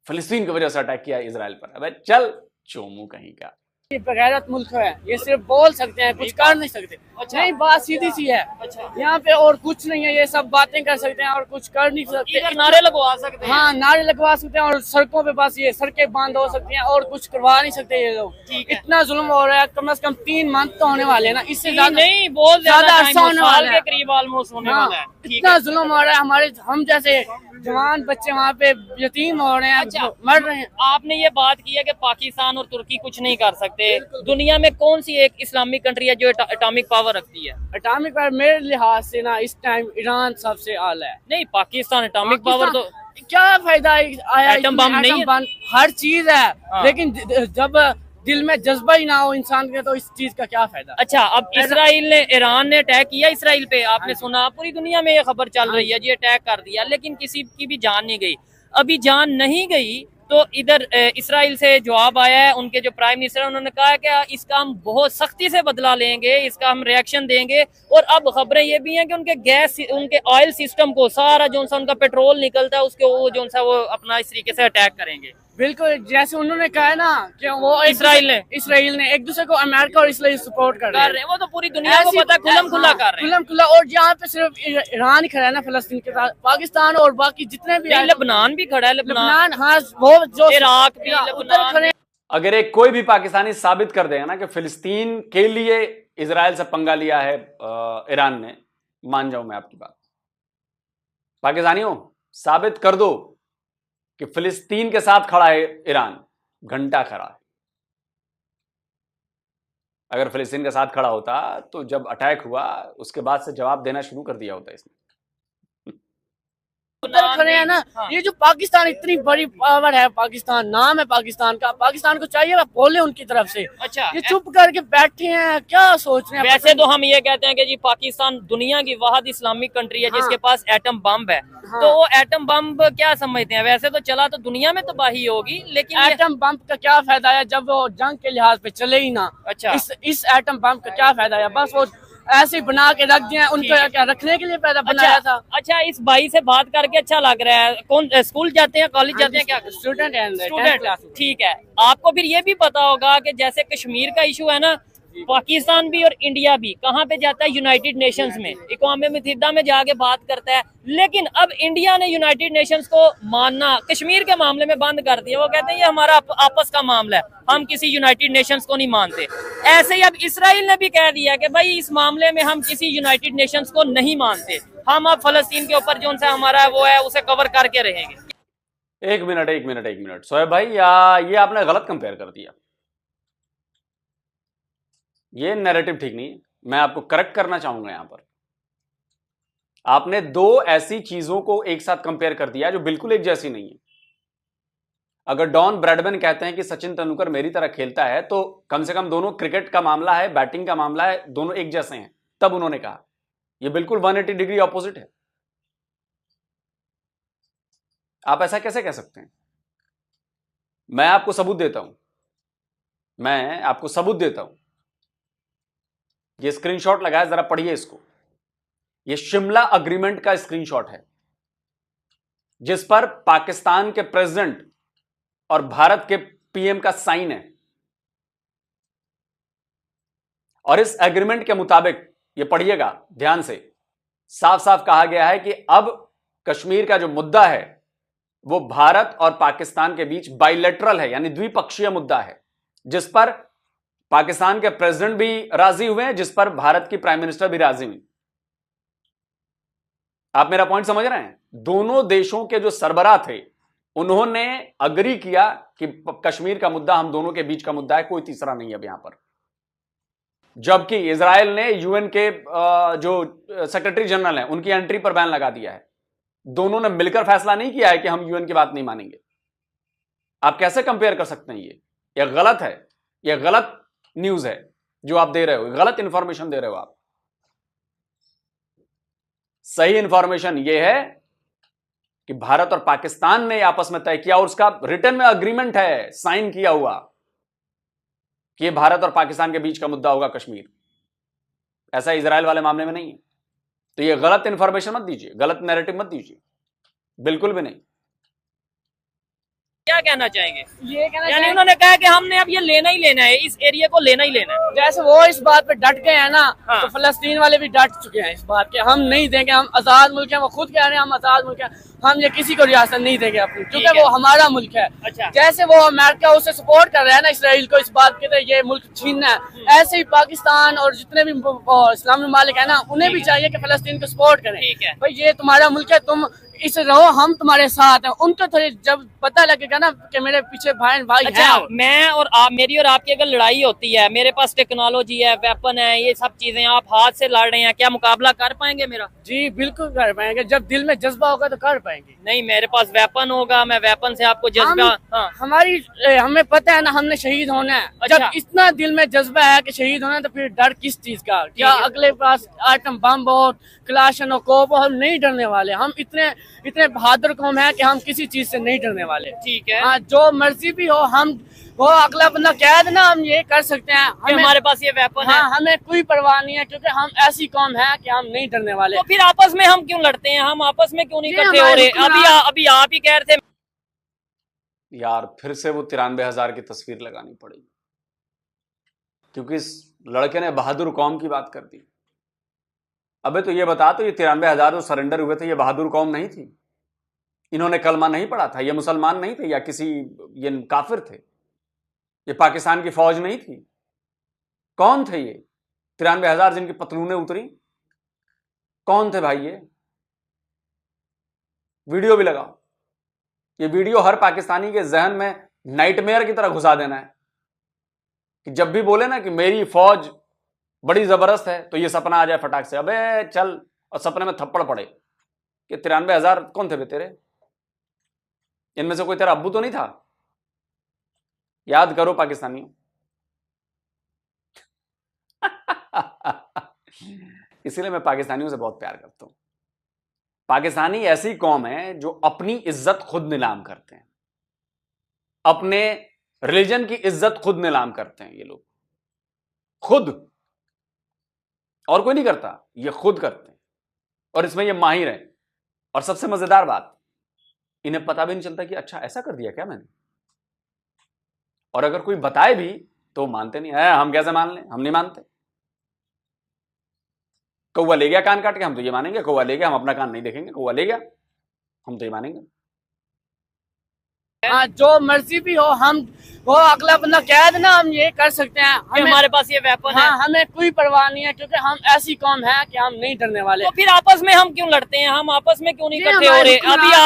[SPEAKER 3] फिलिस्तीन की वजह से अटैक किया इजराइल पर। अबे चल चोमू कहीं का।
[SPEAKER 6] ये बगैरत मुल्क है, ये सिर्फ बोल सकते हैं, कुछ कर नहीं सकते।
[SPEAKER 4] अच्छा।
[SPEAKER 6] नहीं, बात सीधी सी है।
[SPEAKER 4] अच्छा।
[SPEAKER 6] यहाँ पे और कुछ नहीं है, ये सब बातें कर सकते हैं और कुछ कर नहीं सकते।
[SPEAKER 4] इधर नारे लगवा सकते हैं।
[SPEAKER 6] हाँ, नारे लगवा सकते हैं और सड़कों पे बस ये सड़कें बंद हो सकती हैं और कुछ करवा नहीं सकते ये लोग। इतना जुल्म हो रहा है, कम से कम 3 मंथ तो होने वाले हैं ना, इससे ज्यादा
[SPEAKER 4] नहीं, बहुत
[SPEAKER 6] ज्यादा अरसा होने वाला है,
[SPEAKER 4] के करीब ऑलमोस्ट होने वाला है।
[SPEAKER 6] इतना जुल्म हो रहा है। हमारे हम जैसे जवान बच्चे वहाँ पे यतीम हो रहे हैं।
[SPEAKER 4] अच्छा,
[SPEAKER 6] मर रहे हैं।
[SPEAKER 4] आपने ये बात की है कि पाकिस्तान और तुर्की कुछ नहीं कर सकते। दुनिया में कौन सी एक इस्लामिक कंट्री है जो एटॉमिक पावर रखती है?
[SPEAKER 6] एटॉमिक पावर मेरे लिहाज से ना इस टाइम ईरान सबसे आला है।
[SPEAKER 4] नहीं, पाकिस्तान एटॉमिक पावर तो
[SPEAKER 6] क्या फायदा आया?
[SPEAKER 4] एटम बम नहीं है,
[SPEAKER 6] हर चीज है।
[SPEAKER 4] हाँ।
[SPEAKER 6] लेकिन जब दिल में जज्बा ही ना हो इंसान के, तो इस चीज का क्या फायदा?
[SPEAKER 4] अच्छा, अब ईरान ने अटैक किया इसराइल पे, आपने सुना, पूरी दुनिया में ये खबर चल रही है जी अटैक कर दिया, लेकिन किसी की भी जान नहीं गई। अभी जान नहीं गई तो इधर इसराइल से जवाब आया है। उनके जो प्राइम मिनिस्टर है उन्होंने कहा कि इसका हम बहुत सख्ती से बदला लेंगे, इसका हम रिएक्शन देंगे। और अब खबरें ये भी हैं कि उनके ऑयल सिस्टम को सारा जो सा उनका पेट्रोल निकलता है उसके वो जो सा वो अपना इस तरीके से अटैक करेंगे।
[SPEAKER 6] बिल्कुल, जैसे उन्होंने कहा है ना कि वो इसराइल ने एक दूसरे को अमेरिका और इसराइल सपोर्ट कर रहे हैं। वो
[SPEAKER 4] तो पूरी दुनिया को पता, खुलम खुला कर रहे हैं,
[SPEAKER 6] खुलम खुला। और यहाँ पे सिर्फ ईरान ही खड़ा है ना फिलिस्तीन के साथ, पाकिस्तान और बाकी जितने भी,
[SPEAKER 4] लेबनान भी खड़ा है, लेबनान,
[SPEAKER 6] हाँ, वो जो
[SPEAKER 4] इराक भी, लेबनान।
[SPEAKER 3] अगर एक कोई भी पाकिस्तानी साबित कर देगा ना कि फिलिस्तीन के लिए इजराइल से पंगा लिया है ईरान ने, मान जाऊं मैं आपकी बात। पाकिस्तानियों, साबित कर दो कि फिलिस्तीन के साथ खड़ा है ईरान, घंटा खड़ा है। अगर फिलिस्तीन के साथ खड़ा होता तो जब अटैक हुआ उसके बाद से जवाब देना शुरू कर दिया होता इसने।
[SPEAKER 6] उधर खड़े हैं ना।
[SPEAKER 4] हाँ।
[SPEAKER 6] ये जो पाकिस्तान इतनी बड़ी पावर है, पाकिस्तान नाम है पाकिस्तान का, पाकिस्तान को चाहिए ना बोले उनकी तरफ से।
[SPEAKER 4] अच्छा,
[SPEAKER 6] ये चुप करके बैठे हैं, क्या सोच रहे हैं?
[SPEAKER 4] वैसे तो हम ये कहते हैं कि जी पाकिस्तान दुनिया की वाहिद इस्लामिक कंट्री है जिसके पास एटम बम है।
[SPEAKER 6] हाँ।
[SPEAKER 4] तो वो एटम बम क्या समझते हैं? वैसे तो चला तो दुनिया में तबाही होगी, लेकिन
[SPEAKER 6] एटम बम का क्या फायदा है जब वो जंग के लिहाज पे चले ही ना।
[SPEAKER 4] अच्छा।
[SPEAKER 6] इस एटम बम का क्या फायदा है? बस वो ऐसे ही बना के रख दिया, उनको क्या रखने के लिए पैदा बनाया था।
[SPEAKER 4] अच्छा, इस भाई से बात करके अच्छा लग रहा है। कौन स्कूल जाते हैं, कॉलेज जाते हैं, क्या
[SPEAKER 6] स्टूडेंट है?
[SPEAKER 4] स्टूडेंट, ठीक है। आपको फिर ये भी पता होगा कि जैसे कश्मीर का इशू है ना, पाकिस्तान भी और इंडिया भी कहाँ पे जाता है? यूनाइटेड नेशंस में, इक़वाम मुत्तहिदा में जाके बात करता है। लेकिन अब इंडिया ने यूनाइटेड नेशंस को मानना कश्मीर के मामले में बंद कर दिया। वो कहते हैं ये हमारा आपस का मामला है, हम किसी यूनाइटेड नेशंस को नहीं मानते। ऐसे ही अब इसराइल ने भी कह दिया कि भाई इस मामले में हम किसी यूनाइटेड नेशंस को नहीं मानते, हम अब फलस्तीन के ऊपर जो सा हमारा वो है उसे कवर करके रहेंगे।
[SPEAKER 3] एक मिनट सोहेब भाई, ये आपने गलत कंपेयर कर दिया। ये नैरेटिव ठीक नहीं है, मैं आपको करेक्ट करना चाहूंगा। यहां पर आपने दो ऐसी चीजों को एक साथ कंपेयर कर दिया जो बिल्कुल एक जैसी नहीं है। अगर डॉन ब्रैडमैन कहते हैं कि सचिन तेंदुलकर मेरी तरह खेलता है, तो कम से कम दोनों क्रिकेट का मामला है, बैटिंग का मामला है, दोनों एक जैसे हैं। तब उन्होंने कहा यह बिल्कुल 180 डिग्री ऑपोजिट है। आप ऐसा कैसे कह सकते हैं? मैं आपको सबूत देता हूं। ये स्क्रीनशॉट लगाया, जरा पढ़िए इसको। ये शिमला अग्रीमेंट का स्क्रीनशॉट है जिस पर पाकिस्तान के प्रेसिडेंट और भारत के पीएम का साइन है। और इस एग्रीमेंट के मुताबिक, ये पढ़िएगा ध्यान से, साफ साफ कहा गया है कि अब कश्मीर का जो मुद्दा है वो भारत और पाकिस्तान के बीच बाइलेटरल है, यानी द्विपक्षीय मुद्दा है, जिस पर पाकिस्तान के प्रेसिडेंट भी राजी हुए हैं, जिस पर भारत की प्राइम मिनिस्टर भी राजी हुई। आप मेरा पॉइंट समझ रहे हैं? दोनों देशों के जो सरबराह थे उन्होंने अग्री किया कि कश्मीर का मुद्दा हम दोनों के बीच का मुद्दा है, कोई तीसरा नहीं है अब यहां पर। जबकि इजराइल ने यूएन के जो सेक्रेटरी जनरल हैं उनकी एंट्री पर बैन लगा दिया है। दोनों ने मिलकर फैसला नहीं किया है कि हम यूएन की बात नहीं मानेंगे। आप कैसे कंपेयर कर सकते हैं? ये गलत है, यह गलत न्यूज है जो आप दे रहे हो, गलत इंफॉर्मेशन दे रहे हो आप। सही इंफॉर्मेशन यह है कि भारत और पाकिस्तान ने आपस में तय किया और उसका रिटर्न में अग्रीमेंट है, साइन किया हुआ, कि यह भारत और पाकिस्तान के बीच का मुद्दा होगा कश्मीर। ऐसा इजराइल वाले मामले में नहीं है। तो यह गलत इंफॉर्मेशन मत दीजिए, गलत नैरेटिव मत दीजिए, बिल्कुल भी नहीं।
[SPEAKER 4] क्या कहना चाहेंगे?
[SPEAKER 6] ये कहना
[SPEAKER 4] यानी उन्होंने कहा कि हमने अब ये लेना ही लेना है, इस एरिया को लेना ही लेना है।
[SPEAKER 6] जैसे वो इस बात पे डट गए हैं ना,
[SPEAKER 4] हाँ।
[SPEAKER 6] तो फलस्तीन वाले भी डट चुके हैं इस बात के, हम नहीं देंगे, हम आजाद मुल्क है। वो खुद कह रहे हैं हम आजाद मुल्क है, हम ये किसी को रियासत नहीं देंगे अपनी, क्योंकि वो हमारा मुल्क है।
[SPEAKER 4] अच्छा।
[SPEAKER 6] जैसे वो अमेरिका उसे सपोर्ट कर रहा है ना इसराइल को इस बात के, ये मुल्क छीनना है, ऐसे ही पाकिस्तान और जितने भी इस्लामी ममालिक है ना, उन्हें भी चाहिए कि फलस्तीन को सपोर्ट करें।
[SPEAKER 4] ठीक है
[SPEAKER 6] भाई, ये तुम्हारा मुल्क है, तुम इसे रहो, हम तुम्हारे साथ हैं। उनको थोड़ी जब पता लगेगा ना कि मेरे पीछे भाई
[SPEAKER 4] अच्छा,
[SPEAKER 6] है।
[SPEAKER 4] मैं और आप, मेरी और आपकी अगर लड़ाई होती है, मेरे पास टेक्नोलॉजी है, वेपन है, ये सब चीजें, आप हाथ से लड़ रहे हैं, क्या मुकाबला कर पाएंगे मेरा?
[SPEAKER 6] जी बिल्कुल कर पाएंगे, जब दिल में जज्बा होगा तो कर पाएंगे।
[SPEAKER 4] नहीं, मेरे पास वेपन होगा, मैं वेपन से आपको जज्बा। हाँ।
[SPEAKER 6] हमें पता है ना, हमने शहीद होना है।
[SPEAKER 4] अच्छा।
[SPEAKER 6] जब इतना दिल में जज्बा है कि शहीद होना है, तो फिर डर किस चीज का? क्या अगले पास आइटम बम हो, क्लाशनकोव हो, हम नहीं डरने वाले। हम इतने बहादुर कौम है कि हम किसी चीज से नहीं डरने वाले।
[SPEAKER 4] ठीक है।
[SPEAKER 6] हाँ, जो मर्जी भी हो, हम वो अगला बंदा कह देना, हम ये कर सकते हैं।
[SPEAKER 4] हमारे पास ये वेपन है।
[SPEAKER 6] हमें कोई परवाह नहीं है, क्योंकि हम ऐसी कौम है कि हम नहीं डरने वाले।
[SPEAKER 4] तो फिर आपस में हम क्यों लड़ते हैं? हम आपस में क्यों नहीं
[SPEAKER 6] ये
[SPEAKER 4] इकट्ठे हो
[SPEAKER 6] हमारे
[SPEAKER 4] रहे? अभी आप ही कह रहे थे।
[SPEAKER 3] यार फिर से वो 93,000 की तस्वीर लगानी पड़ेगी, क्योंकि इस लड़के ने बहादुर कौम की बात कर दी। अबे तो ये बता, तो ये 93,000 जो सरेंडर हुए थे, ये बहादुर कौम नहीं थी? इन्होंने कलमा नहीं पढ़ा था? ये मुसलमान नहीं थे या ये काफिर थे? ये पाकिस्तान की फौज नहीं थी? कौन थे ये? 93,000 जिनकी पतलूनें उतरी, कौन थे भाई ये? वीडियो भी लगाओ। ये वीडियो हर पाकिस्तानी के जहन में नाइटमेयर की तरह घुसा देना है कि जब भी बोले ना कि मेरी फौज बड़ी जबरदस्त है तो ये सपना आ जाए फटाक से, अबे चल, और सपने में थप्पड़ पड़े कि 93,000 कौन थे बे तेरे? इनमें से कोई तेरा अब्बू तो नहीं था? याद करो पाकिस्तानियों। इसीलिए मैं पाकिस्तानियों से बहुत प्यार करता हूं। पाकिस्तानी ऐसी कौम है जो अपनी इज्जत खुद नीलाम करते हैं, अपने रिलीजन की इज्जत खुद नीलाम करते हैं। ये लोग खुद, और कोई नहीं करता, ये खुद करते हैं और इसमें ये माहिर है। और सबसे मजेदार बात, इन्हें पता भी नहीं चलता कि अच्छा ऐसा कर दिया क्या मैंने। और अगर कोई बताए भी तो मानते नहीं है। हम कैसे मान लें? हम नहीं मानते। कौवा ले गया कान काट के, हम तो ये मानेंगे कौवा ले गया, हम अपना कान नहीं देखेंगे, कौवा ले गया, हम तो ये मानेंगे।
[SPEAKER 6] हाँ, जो मर्जी भी हो, हम वो अगला बंदा कह देना हम ये कर सकते हैं,
[SPEAKER 4] हमारे पास ये वेपन है।
[SPEAKER 6] हाँ, हमें कोई परवाह नहीं है, क्योंकि हम ऐसी कौम है कि हम नहीं डरने वाले।
[SPEAKER 4] तो फिर आपस में हम क्यों लड़ते हैं? हम आपस में क्यों नहीं करते हो रहे?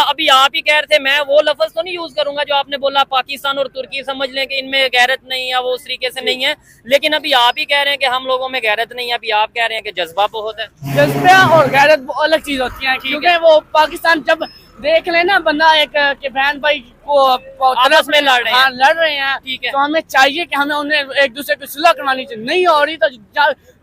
[SPEAKER 4] अभी आप ही कह रहे थे, मैं वो लफ्ज तो नहीं यूज करूंगा जो आपने बोला, पाकिस्तान और तुर्की समझ लें कि इनमें गैरत नहीं है, वो उस तरीके से नहीं है। लेकिन अभी आप ही कह रहे हैं कि हम लोगों में गैरत नहीं है, अभी आप कह रहे हैं कि जज्बा बहुत है।
[SPEAKER 6] जज्बा और गैरत वो अलग चीज होती है, क्योंकि वो पाकिस्तान जब देख लेना बंदा एक के बहन भाई को
[SPEAKER 4] आपस में लड़ रहे हैं,
[SPEAKER 6] लड़ रहे हैं,
[SPEAKER 4] ठीक है,
[SPEAKER 6] तो हमें चाहिए कि हमें उन्हें एक दूसरे की सुलह करवानी चाहिए। नहीं हो रही तो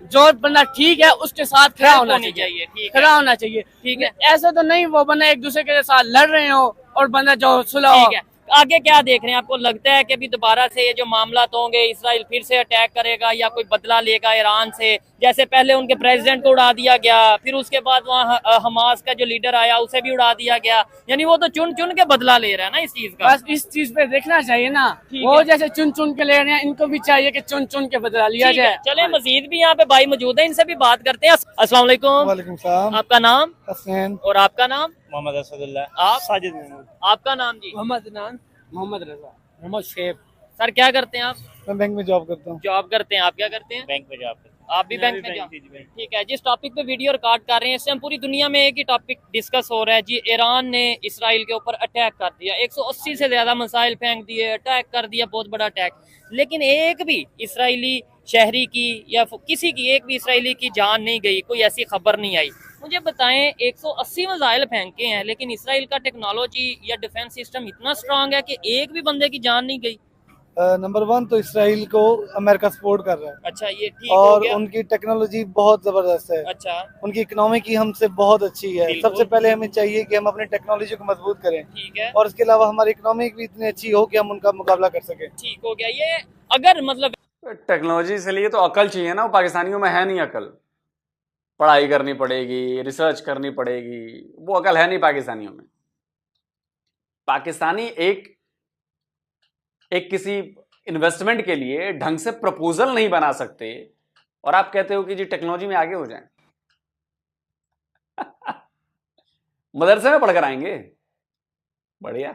[SPEAKER 6] जो बंदा ठीक है उसके साथ खड़ा होना चाहिए, खड़ा होना चाहिए, ठीक है। ऐसा तो नहीं वो बंदा एक दूसरे के साथ लड़ रहे हो और बंदा जो सुलह हो।
[SPEAKER 4] आगे क्या देख रहे हैं? आपको लगता है कि अभी दोबारा से ये जो मामला तो होंगे, इसराइल फिर से अटैक करेगा या कोई बदला लेगा ईरान से? जैसे पहले उनके प्रेसिडेंट को उड़ा दिया गया, फिर उसके बाद वहाँ हमास का जो लीडर आया उसे भी उड़ा दिया गया, यानी वो तो चुन चुन के बदला ले रहा है ना इस चीज का।
[SPEAKER 6] बस इस चीज पे देखना चाहिए ना, वो जैसे चुन चुन के ले रहे हैं, इनको भी चाहिए कि चुन चुन के बदला लिया जाए।
[SPEAKER 4] चले, मजीद भी यहाँ पे भाई मौजूद है, इनसे भी बात करते हैं। अस्सलाम वालेकुम।
[SPEAKER 2] वालेकुम सलाम।
[SPEAKER 4] आपका नाम?
[SPEAKER 2] हसनैन।
[SPEAKER 4] और आपका नाम?
[SPEAKER 1] मोहम्मद असदुल्लाह।
[SPEAKER 4] आप?
[SPEAKER 1] साजिद महमूद।
[SPEAKER 4] आपका नाम जी?
[SPEAKER 6] मोहम्मद अदनान, मोहम्मद रजा, मोहम्मद शेब।
[SPEAKER 4] सर क्या करते हैं आप?
[SPEAKER 2] मैं बैंक में जॉब करता हूँ।
[SPEAKER 4] जॉब करते हैं। आप क्या करते हैं?
[SPEAKER 1] बैंक में जॉब करता हूँ।
[SPEAKER 4] आप भी बैंक में जॉब? ठीक है। जिस टॉपिक पे वीडियो रिकॉर्ड कर रहे हैं, इससे हम पूरी दुनिया में एक ही टॉपिक डिस्कस हो रहा है जी। ईरान ने इसराइल के ऊपर अटैक कर दिया, 180 से ज्यादा मिसाइल फेंक दिए, अटैक कर दिया, बहुत बड़ा अटैक। लेकिन एक भी इसराइली शहरी की या किसी की, एक भी इसराइली की जान नहीं गई, कोई ऐसी खबर नहीं आई। मुझे बताएं, 180 मिसाइल फेंके हैं, लेकिन इसराइल का टेक्नोलॉजी या डिफेंस सिस्टम इतना स्ट्रांग है कि एक भी बंदे की जान नहीं गई।
[SPEAKER 2] नंबर 1 तो इसराइल को अमेरिका सपोर्ट कर रहा है।
[SPEAKER 4] अच्छा, ये ठीक
[SPEAKER 2] और
[SPEAKER 4] हो गया।
[SPEAKER 2] उनकी टेक्नोलॉजी बहुत जबरदस्त है।
[SPEAKER 4] अच्छा,
[SPEAKER 2] उनकी इकोनॉमी की हमसे बहुत अच्छी है। सबसे पहले हमें चाहिए कि हम अपनी टेक्नोलॉजी को मजबूत करें,
[SPEAKER 4] ठीक है,
[SPEAKER 2] और इसके अलावा हमारी इकोनॉमी भी इतनी अच्छी हो कि हम उनका मुकाबला कर सकें।
[SPEAKER 4] ठीक हो गया। ये अगर मतलब
[SPEAKER 3] टेक्नोलॉजी से लिए तो अकल चाहिए ना, वो पाकिस्तानियों में है नहीं अकल। पढ़ाई करनी पड़ेगी, रिसर्च करनी पड़ेगी, वो अकल है नहीं पाकिस्तानियों में। पाकिस्तानी एक किसी इन्वेस्टमेंट के लिए ढंग से प्रपोजल नहीं बना सकते, और आप कहते हो कि जी टेक्नोलॉजी में आगे हो जाएं। मदरसे में पढ़कर आएंगे, बढ़िया।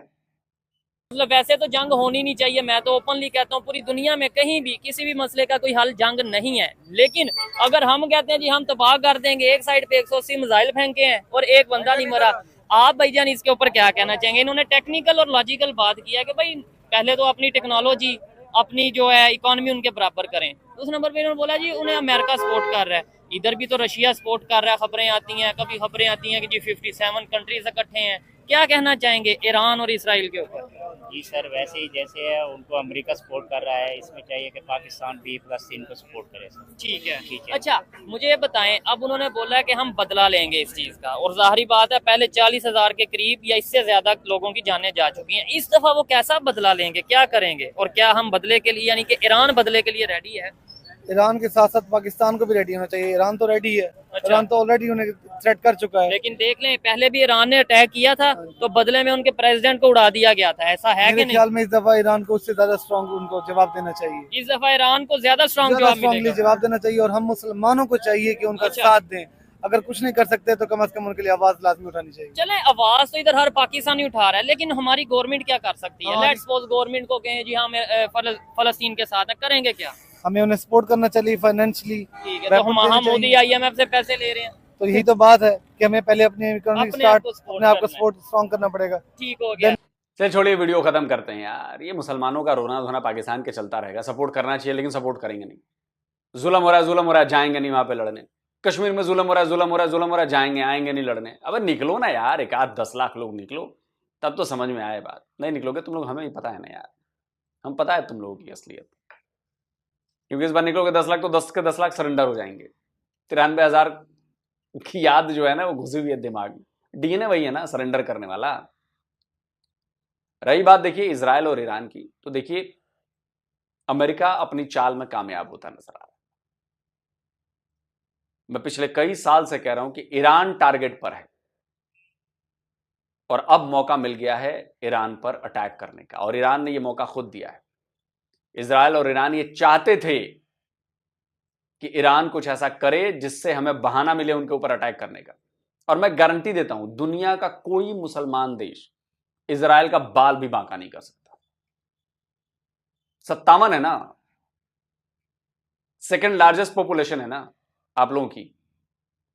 [SPEAKER 4] मतलब वैसे तो जंग होनी नहीं चाहिए, मैं तो ओपनली कहता हूँ, पूरी दुनिया में कहीं भी किसी भी मसले का कोई हल जंग नहीं है। लेकिन अगर हम कहते हैं जी हम तबाह कर देंगे, एक साइड पे 180 मिसाइल फेंके हैं और एक बंदा नहीं मरा, आप भाईजान इसके ऊपर क्या कहना चाहेंगे? इन्होंने टेक्निकल और लॉजिकल बात किया कि भाई पहले तो अपनी टेक्नोलॉजी, अपनी जो है इकोनॉमी उनके बराबर करें। उस नंबर पे इन्होंने बोला जी उन्हें अमेरिका सपोर्ट कर रहा है, इधर भी तो रशिया सपोर्ट कर रहा है। खबरें आती हैं, कभी खबरें आती हैं कि जी 57 कंट्रीज इकट्ठे हैं। क्या कहना चाहेंगे ईरान और इसराइल के ऊपर?
[SPEAKER 1] जी सर, वैसे ही जैसे है उनको अमेरिका सपोर्ट कर रहा है, इसमें चाहिए कि पाकिस्तान भी फलस्तीन को सपोर्ट करे सर।
[SPEAKER 4] ठीक है,
[SPEAKER 1] ठीक है।
[SPEAKER 4] अच्छा मुझे ये बताएं, अब उन्होंने बोला है कि हम बदला लेंगे इस चीज का, और जाहिर बात है पहले 40,000 के करीब या इससे ज्यादा लोगों की जानें जा चुकी हैं। इस दफा वो कैसा बदला लेंगे, क्या करेंगे, और क्या हम बदले के लिए, यानी कि ईरान बदले के लिए रेडी है?
[SPEAKER 2] ईरान के साथ साथ पाकिस्तान को भी रेडी होना चाहिए। ईरान तो रेडी है।
[SPEAKER 4] अच्छा।
[SPEAKER 2] ईरान तो ऑलरेडी उन्हें थ्रेट कर चुका है।
[SPEAKER 4] लेकिन देख लें, पहले भी ईरान ने अटैक किया था तो बदले में उनके प्रेसिडेंट को उड़ा दिया गया था, ऐसा है कि
[SPEAKER 2] मेरे
[SPEAKER 4] नहीं?
[SPEAKER 2] ख्याल में इस दफा ईरान को उससे ज्यादा स्ट्रॉन्ग उनको जवाब देना चाहिए।
[SPEAKER 4] इस दफा ईरान को ज्यादा स्ट्रॉन्ग
[SPEAKER 2] स्ट्रॉन्गली जवाब देना चाहिए, और हम मुसलमानों को चाहिए कि उनका
[SPEAKER 4] अच्छा।
[SPEAKER 2] साथ दें। अगर कुछ नहीं कर सकते तो कम से कम उनके लिए आवाज लाजमी उठानी चाहिए।
[SPEAKER 4] चले, आवाज तो इधर हर पाकिस्तानी उठा रहा है, लेकिन हमारी गवर्नमेंट क्या कर सकती है? लेट्स सपोज गवर्नमेंट को कहें जी हम फलस्तीन के साथ हैं, करेंगे क्या?
[SPEAKER 7] हमें उन्हें सपोर्ट करना चाहिए फाइनेंशियली।
[SPEAKER 4] ठीक है, तो हम मोदी IMF से पैसे ले रहे हैं,
[SPEAKER 7] तो यही तो बात है कि हमें पहले अपने इकोनॉमिक
[SPEAKER 4] अपने आप को
[SPEAKER 7] सपोर्ट स्ट्रॉन्ग करना पड़ेगा।
[SPEAKER 4] ठीक हो गया।
[SPEAKER 3] चलिए छोड़िए, वीडियो खत्म करते हैं यार। ये मुसलमानों का रोना धोना पाकिस्तान के चलता रहेगा। सपोर्ट करना चाहिए लेकिन सपोर्ट करेंगे नहीं। जुल्म हो रहा है, जाएंगे नहीं वहां पे लड़ने। कश्मीर में जुल्म हो रहा है, जाएंगे आएंगे नहीं लड़ने। अब निकलो ना यार, एक आध 10 लाख लोग निकलो, तब तो समझ में आए बात। नहीं निकलोगे तुम लोग, हमें ही पता है ना यार, हम पता है तुम लोगों की असलियत। क्योंकि इस बार निकलोगे 10 लाख तो 10 के 10 लाख सरेंडर हो जाएंगे। 93,000 की याद जो है ना वो घुसी हुई है दिमाग में। DNA वही है ना, सरेंडर करने वाला। रही बात देखिए इजराइल और ईरान की, तो देखिए अमेरिका अपनी चाल में कामयाब होता नजर आ रहा है। मैं पिछले कई साल से कह रहा हूं कि ईरान टारगेट पर है और अब मौका मिल गया है ईरान पर अटैक करने का, और ईरान ने यह मौका खुद दिया है। इजराइल और ईरान ये चाहते थे कि ईरान कुछ ऐसा करे जिससे हमें बहाना मिले उनके ऊपर अटैक करने का। और मैं गारंटी देता हूं दुनिया का कोई मुसलमान देश इजराइल का बाल भी बांका नहीं कर सकता। 57 है ना, सेकंड लार्जेस्ट पॉपुलेशन है ना आप लोगों की।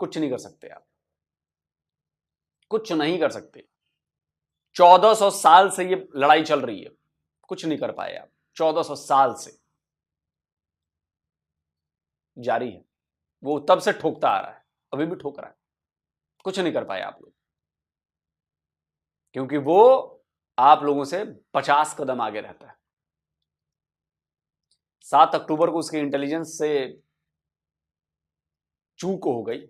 [SPEAKER 3] कुछ नहीं कर सकते आप, कुछ नहीं कर सकते। 1400 साल से ये लड़ाई चल रही है, कुछ नहीं कर पाए आप। 1400 साल से जारी है, वो तब से ठोकता आ रहा है, अभी भी ठोक रहा है। कुछ नहीं कर पाए आप लोग, क्योंकि वो आप लोगों से 50 कदम आगे रहता है। 7 अक्टूबर को उसके इंटेलिजेंस से चूक हो गई,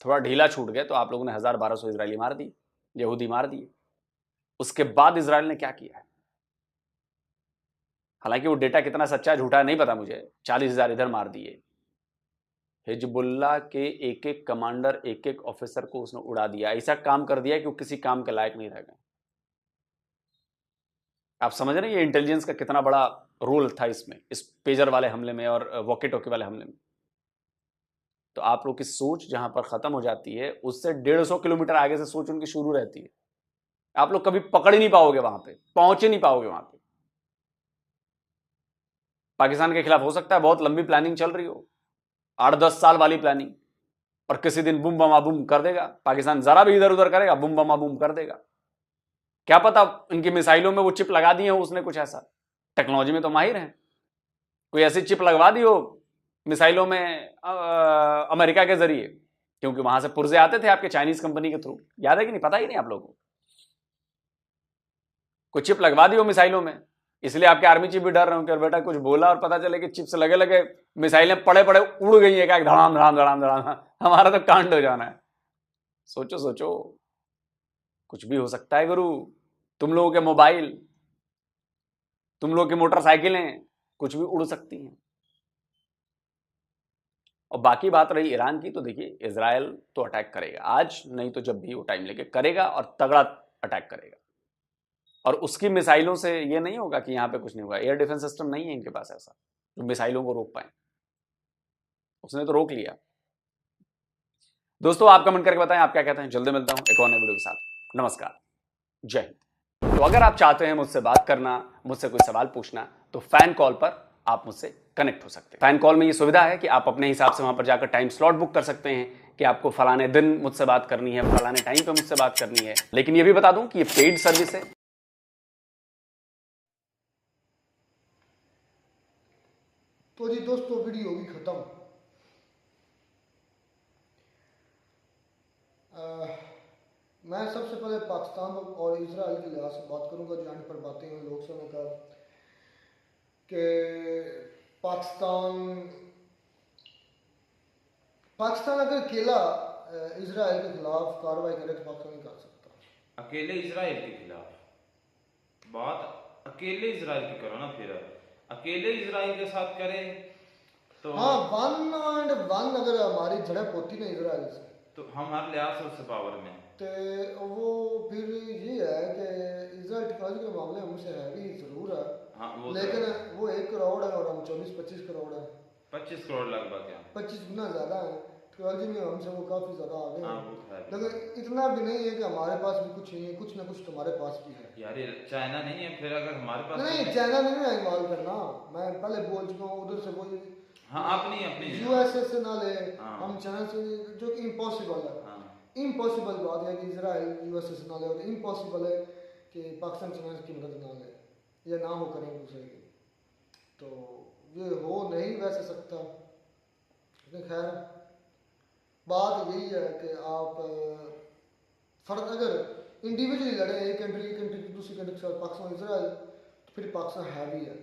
[SPEAKER 3] थोड़ा ढीला छूट गए, तो आप लोगों ने 1000-1200 इजरायली मार दिए, यहूदी मार दिए। उसके बाद इजराइल ने क्या किया है, हालांकि वो डेटा कितना सच्चा है झूठा है नहीं पता मुझे, 40,000 इधर मार दिए। हिजबुल्लाह के एक एक कमांडर, एक एक ऑफिसर को उसने उड़ा दिया। ऐसा काम कर दिया कि वो किसी काम के लायक नहीं रह गए। आप समझ रहे हैं ये इंटेलिजेंस का कितना बड़ा रोल था इसमें, इस पेजर वाले हमले में और वॉकी टॉकी वाले हमले में। तो आप लोग की सोच जहां पर खत्म हो जाती है, उससे 150 किलोमीटर आगे से सोच उनकी शुरू रहती है। आप लोग कभी पकड़ ही नहीं पाओगे, वहां पे पहुंच ही नहीं पाओगे। वहां पे पाकिस्तान के खिलाफ हो सकता है बहुत लंबी प्लानिंग चल रही हो, 8-10 साल वाली प्लानिंग, और किसी दिन बुम बमा बुम कर देगा पाकिस्तान। जरा भी इधर उधर करेगा बुम बमा बुम कर देगा। क्या पता इनकी मिसाइलों में वो चिप लगा दी हो उसने, कुछ ऐसा। टेक्नोलॉजी में तो माहिर है, कोई ऐसी चिप लगवा दी हो मिसाइलों में अमेरिका के जरिए, क्योंकि वहां से पुर्जे आते थे आपके चाइनीज कंपनी के थ्रू। याद है कि नहीं, पता ही नहीं आप लोगों को। कोई चिप लगवा दी हो मिसाइलों में, इसलिए आपके आर्मी चीफ भी डर रहे हो कि बेटा कुछ बोला और पता चले कि चिप से लगे लगे मिसाइलें पड़े पड़े उड़ गई है, क्या धड़ाम धड़ाम धड़ाम धड़ाम, हमारा तो कांड हो जाना है। सोचो सोचो, कुछ भी हो सकता है गुरु। तुम लोगों के मोबाइल, तुम लोगों की मोटरसाइकिलें कुछ भी उड़ सकती हैं। और बाकी बात रही ईरान की, तो देखिए इजराइल तो अटैक करेगा आज नहीं तो जब भी वो टाइम लेके करेगा, और तगड़ा अटैक करेगा। और उसकी मिसाइलों से ये नहीं होगा कि यहां पे कुछ नहीं होगा। एयर डिफेंस सिस्टम नहीं है इनके पास ऐसा जो मिसाइलों को रोक पाए। उसने तो रोक लिया। दोस्तों आप कमेंट करके बताएं आप क्या कहते हैं। जल्दी मिलता हूं एक और नए वीडियो के साथ। नमस्कार, जय हिंद। तो अगर आप चाहते हैं मुझसे बात करना, मुझसे कोई सवाल पूछना, तो फैन कॉल पर आप मुझसे कनेक्ट हो सकते हैं। फैन कॉल में ये सुविधा है कि आप अपने हिसाब से वहां पर जाकर टाइम स्लॉट बुक कर सकते हैं कि आपको फलाने दिन मुझसे बात करनी है, फलाने टाइम पे मुझसे बात करनी है। लेकिन ये भी बता दूं कि ये पेड सर्विस है।
[SPEAKER 2] तो जी दोस्तों वीडियो होगी खत्म। मैं सबसे पहले पाकिस्तान और इजराइल के लिहाज से बात करूंगा, जहाँ पर बातें हैं लोकसभा का कि पाकिस्तान अगर अकेला इजराइल के खिलाफ कार्रवाई करे तो पाकिस्तान नहीं कर सकता।
[SPEAKER 8] अकेले इजराइल के खिलाफ बात अकेले इजराइल की करो ना, फिर अकेले इजराइल के साथ करे तो
[SPEAKER 2] हाँ 1-1 अगर हमारी झड़प होती ना इजराइल से, तो
[SPEAKER 8] हम हर लिहाज से उससे पावर में,
[SPEAKER 2] तो वो फिर ये है कि इजराइल टेक्नोलॉजी के मामले में हमसे हैवी जरूर है।
[SPEAKER 8] हाँ, वो
[SPEAKER 2] लेकिन वो 1 करोड़ है और हम 24-25 करोड़ है।
[SPEAKER 8] 25 करोड़ लगभग है,
[SPEAKER 2] 25 गुना ज्यादा है। टेक्नोलॉजी में हमसे वो काफ़ी ज़्यादा आगे
[SPEAKER 8] हाँ,
[SPEAKER 2] हैं,
[SPEAKER 8] वो तो है।
[SPEAKER 2] लेकिन इतना भी नहीं है कि हमारे पास भी कुछ नहीं है, कुछ ना कुछ तुम्हारे पास भी है।
[SPEAKER 8] यार ये चाइना नहीं है, फिर अगर हमारे पास
[SPEAKER 2] नहीं, चाइना नहीं ना इन्वॉल्व करना, मैं पहले बोल चुका हूँ, उधर से वो
[SPEAKER 8] हाँ अपनी अपनी
[SPEAKER 2] यूएसए से ना ले,
[SPEAKER 8] हाँ।
[SPEAKER 2] हम चाइना से, जो कि इम्पॉसिबल है।
[SPEAKER 8] हाँ।
[SPEAKER 2] इम्पॉसिबल बात है कि इजराइल यूएसए से ना ले, और इम्पॉसिबल है कि पाकिस्तान चाइना की मदद ना ले या ना हो करें दूसरे की, तो ये हो नहीं वैसे सकता। लेकिन खैर बात यही है कि आप फर्द अगर इंडिविजुअली लड़े, एक कंट्री दूसरी कंट्री के साथ, पाकिस्तान इजराइल, तो फिर पाकिस्तान हैवी है।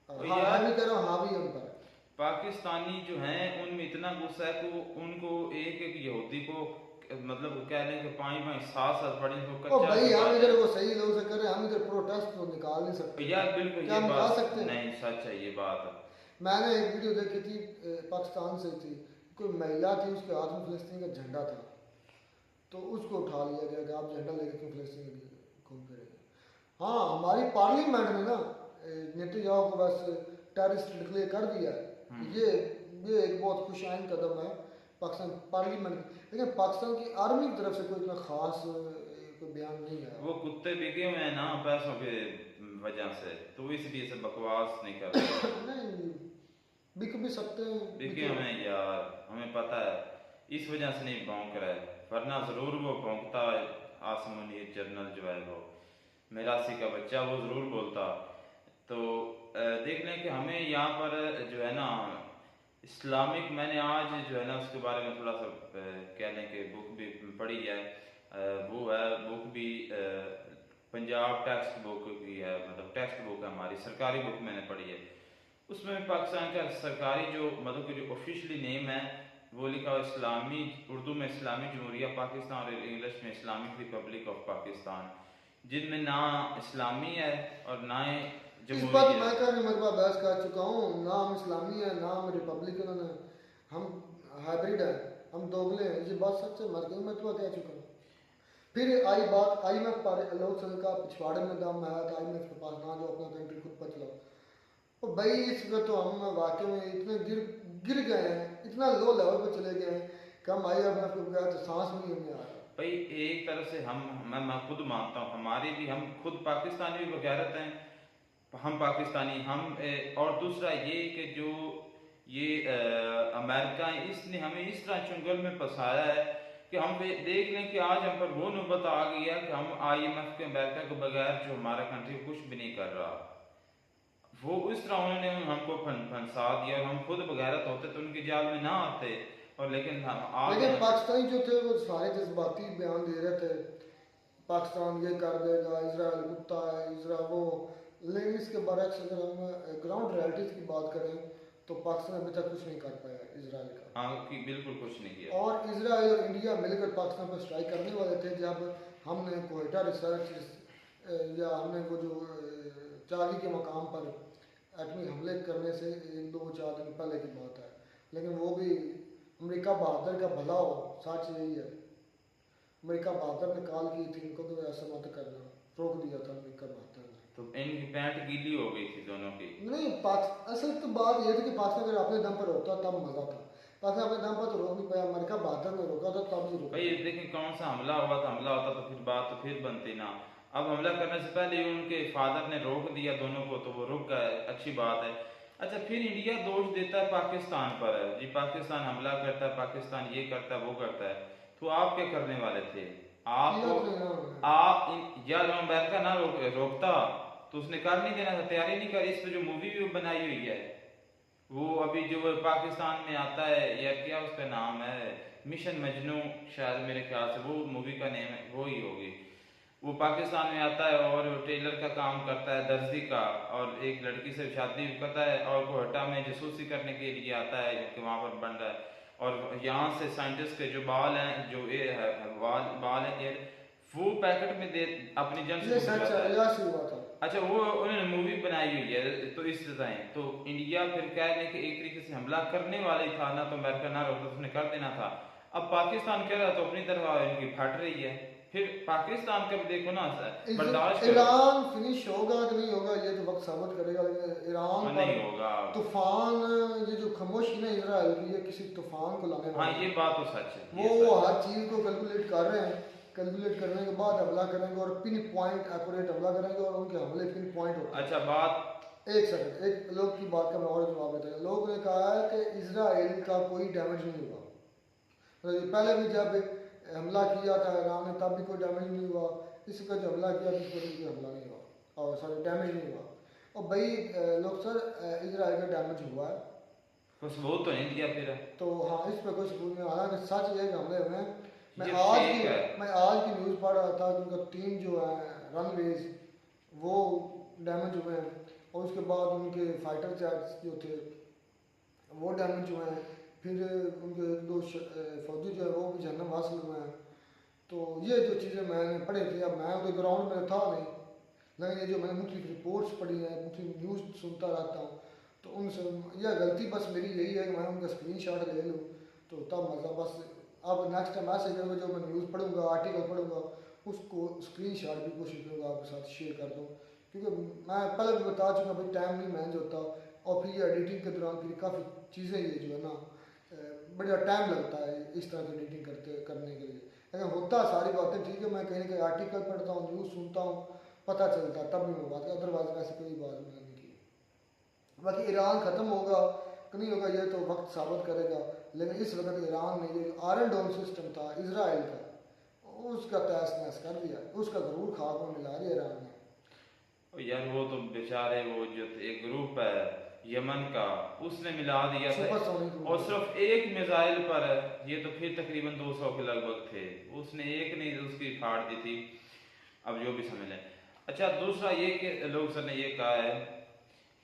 [SPEAKER 2] हाँ, मैं नहीं कह रहा हूँ हावी है उन पर।
[SPEAKER 8] पाकिस्तानी जो हैं उनमें इतना गुस्सा है कि उनको एक एक यहूदी को मतलब कह लें कि 5-5 7 पड़े
[SPEAKER 2] ओ भाई हम इधर वो सही लोग से कर रहे हैं, हम इधर प्रोटेस्ट तो निकाल नहीं सकते
[SPEAKER 8] यार, बिल्कुल
[SPEAKER 2] क्या
[SPEAKER 8] ये
[SPEAKER 2] हम
[SPEAKER 8] बात
[SPEAKER 2] सकते हैं?
[SPEAKER 8] नहीं, सच है ये बात।
[SPEAKER 2] मैंने एक वीडियो देखी थी, पाकिस्तान से थी, कोई महिला थी, उसके हाथ में फिलिस्तीन का झंडा था, तो उसको उठा लिया गया कि आप झंडा लेकर क्यों फिलिस्तीन घूम फिर रहे हैं। हाँ, हमारी पार्लियामेंट ने ना नेतन्याहू को बस टेररिस्ट डिक्लेयर कर दिया है। ये एक बहुत खुशाइन कदम है पाकिस्तान पार्लियामेंट, लेकिन पाकिस्तान की आर्मी की तरफ से कोई इतना खास कोई बयान नहीं है।
[SPEAKER 8] वो कुत्ते बिके हुए हैं ना पैसों के वजह से, तो इसलिए से बकवास नहीं कर रहे।
[SPEAKER 2] नहीं, बिक भी सकते हैं,
[SPEAKER 8] बिके हुए हैं यार, हमें पता है, इस वजह से नहीं भौंक रहा है, वरना जरूर वो भौंकता है। आसमानी जनरल जो है वो मेरासी का बच्चा, वो जरूर बोलता। तो देख लें कि हमें यहाँ पर जो है ना इस्लामिक, मैंने आज जो है ना उसके बारे में थोड़ा सा कह लें कि बुक भी पढ़ी है, वो है बुक भी पंजाब टेक्स्ट बुक की है, मतलब टेक्स्ट बुक है हमारी सरकारी बुक मैंने पढ़ी है। उसमें पाकिस्तान का सरकारी जो मतलब कि जो ऑफिशियली नेम है वो लिखा हुआ इस्लामी, उर्दू में इस्लामी जमहूरिया पाकिस्तान और इंग्लिश में इस्लामिक रिपब्लिक ऑफ पाकिस्तान, जिनमें ना इस्लामी है और ना
[SPEAKER 2] इस बात मैं कहने मरबा बहस कर चुका हूँ, नाम इस्लामी है, नाम रिपब्लिकन है, हम हाइब्रिड है, हम दोगले हैं, ये बात सच है, मर गई, मैं तो कह चुका हूँ। फिर आई बात IMF पर, लोग समझ का पिछवाड़े में दम है तो IMF के पास ना जो अपना कंट्री खुद पर चलाओ। और भाई इस वक्त तो हम वाकई में इतने गिर गए हैं, इतना लो लेवल पर चले गए हैं कि हम IMF के बगैर तो सांस भी नहीं आ रहा।
[SPEAKER 8] भाई एक तरह से मैं खुद मानता हूँ, हमारी भी, हम खुद पाकिस्तानी भी बगैरत हैं, हम पाकिस्तानी हम और दूसरा ये कि जो ये अमेरिका है, इसने हमें इस तरह चुंगल में फंसाया है कि हम देख लें कि आज हम पर वो नौबत आ गई है कि हम IMF के अमेरिका के बगैर जो हमारा कंट्री कुछ भी नहीं कर रहा। वो इस तरह उन्होंने हमको फंसा दिया, और हम खुद बगैरत होते तो उनके जाल में ना आते। और लेकिन
[SPEAKER 2] पाकिस्तानी जो थे वो सारे जज्बाती बयान दे रहे थे, पाकिस्तान ये कर देगा, इजराइल कुत्ता है, इजराइल वो, लेकिन इसके बरक्स अगर हम ग्राउंड रियलिटीज की बात करें तो पाकिस्तान अभी तक कुछ नहीं कर पाया इजराइल का।
[SPEAKER 8] हाँ, बिल्कुल कुछ नहीं किया।
[SPEAKER 2] और इजराइल और इंडिया मिलकर पाकिस्तान पर स्ट्राइक करने वाले थे जब हमने कोयटा रिसर्च या हमने वो जो चाली के मकाम पर एटमी हमले करने से 1-2-4 दिन पहले की बात है, लेकिन वो भी अमेरिका बहादुर का भला हो, सच यही है, अमेरिका बहादुर ने कॉल की थी इनको तो ऐसा मत करना, रोक दिया था अमेरिका बहादुर ने।
[SPEAKER 8] तो इनकी पैंट गीली हो गई थी दोनों की।
[SPEAKER 2] नहीं, असल तो बात ये थी कि पाकिस्तान अगर अपने दम पर रोकता तब मजा था, पाकिस्तान अपने दम पर तो रोक नहीं पाया, अमेरिका बहादुर ने रोका था तब भी रोका।
[SPEAKER 8] भाई देखें कौन सा हमला हुआ था, हमला होता तो फिर बात तो फिर बनती ना। अब हमला करने से पहले ही उनके फादर ने रोक दिया दोनों को, तो वो रुक गए, अच्छी बात है। अच्छा, फिर इंडिया दोष देता है पाकिस्तान पर, जी पाकिस्तान हमला करता है, पाकिस्तान ये करता है वो करता है, तो आप क्या करने वाले थे? या अमेरिका ना रोकता तो उसने कर नहीं देना था, तैयारी नहीं करी। इस पर जो मूवी भी बनाई हुई है वो अभी जो पाकिस्तान में आता है, या क्या उसका नाम है, मिशन मजनू शायद मेरे ख्याल से वो मूवी का नेम है, वो ही होगी। वो पाकिस्तान में आता है और टेलर का काम करता है, दर्जी का, और एक लड़की से शादी करता है, और कोहटा में जासूसी करने के लिए आता है कि वहाँ पर बन रहा है। और यहाँ से साइंटिस्ट के जो बाल हैं, जो बाल हैं, वो पैकेट में दे अपनी जन से। अच्छा, वो उन्होंने मूवी बनाई हुई है, तो इस तरह तो इंडिया फिर कह लें कि एक तरीके से हमला करने वाला ही था ना, तो अमेरिका ना रोकता तो उसने कर देना था। अब पाकिस्तान कह रहा तो अपनी तरफ इनकी फट रही है, फिर पाकिस्तान का भी देखो ना, बर्दाश्त करो।
[SPEAKER 2] ईरान फिनिश होगा कि नहीं होगा ये तो वक्त साबित करेगा, लेकिन ईरान
[SPEAKER 8] नहीं होगा।
[SPEAKER 2] तूफान, ये जो खामोशी ना इजराइल की, ये किसी तूफान को लाने
[SPEAKER 8] हाँ
[SPEAKER 2] वाला है।
[SPEAKER 8] ये बात तो सच है, ये
[SPEAKER 2] वो
[SPEAKER 8] सच
[SPEAKER 2] हर चीज को कैलकुलेट कर रहे हैं, कैलकुलेट करने के बाद हमला करेंगे और पिन पॉइंट एक्यूरेट हमला करेंगे और उनके हमले पिन पॉइंट होते
[SPEAKER 8] है। अच्छा बात,
[SPEAKER 2] एक सेकंड, एक लोग की बात का मैं और जवाब देता हूँ। लोगों ने कहा है कि इजराइल का कोई डैमेज नहीं हुआ, मतलब पहले भी जब हमला किया था ईरान ने तब भी कोई डैमेज नहीं हुआ, इस पर जो हमला किया इस पर कोई हमला नहीं हुआ और सॉरी डैमेज नहीं हुआ। और भाई लोग सर इजराइल का डैमेज हुआ है
[SPEAKER 8] कुछ सबूत तो नहीं दिया फिर।
[SPEAKER 2] तो हाँ, इस पर कोई सबूत नहीं, हालांकि सच ये कि हमले हुए हैं। मैं
[SPEAKER 8] ये
[SPEAKER 2] आज की न्यूज़ पढ़ रहा था कि उनका 3 जो है रनवेज वो डैमेज हुए हैं और उसके बाद उनके फाइटर जेट्स जो थे वो डैमेज हुए हैं, फिर उनके 2 फौजी जो है वो भी जहन्नम हासिल हुए हैं। तो ये जो चीज़ें मैंने पढ़ी थी, अब मैं तो ग्राउंड में था नहीं, लेकिन ये जो मैंने मुख्तलिफ रिपोर्ट्स पढ़ी हैं, मुख्तलिफ न्यूज़ सुनता रहता हूँ, तो उनसे यह गलती बस मेरी यही है कि मैं उनका स्क्रीनशॉट ले लूँ तो तब मज़ा। बस अब नेक्स्ट टाइम ऐसे करूँगा, जो मैं न्यूज़ पढ़ूँगा आर्टिकल पढ़ूँगा उसको स्क्रीनशॉट भी कोशिश करूँगा आपके साथ शेयर कर दूँ, क्योंकि मैं पहले भी बता चुका भाई टाइम नहीं मैनेज होता और फिर ये एडिटिंग के दौरान फिर काफ़ी चीज़ें ये जो है ना बड़ा टाइम लगता है इस तरह की एडिटिंग करने के लिए। लेकिन होता सारी बातें ठीक है, मैं कहीं ना कहीं आर्टिकल पढ़ता हूँ, न्यूज़ सुनता हूँ, पता चलता तब भी मैं बात, अदरवाइज वैसे कोई बात मैंने नहीं की। बाकी ईरान ख़त्म होगा कि नहीं होगा ये तो वक्त साबित करेगा, लेकिन इस वक्त ईरान ने जो आयरन डोम सिस्टम था इजराइल का उसका तहस नहस कर दिया, उसका ज़रूर खाक में मिला दिया ईरान ने।
[SPEAKER 8] यार वो तो बेचारे वो जो एक ग्रुप है यमन का उसने मिला दिया था, और सिर्फ एक मिसाइल पर, ये तो फिर तकरीबन 200 के लगभग थे, उसने एक नहीं उसकी फाड़ दी थी, अब जो भी समझ लें। अच्छा दूसरा ये कि लोग सर ने ये कहा है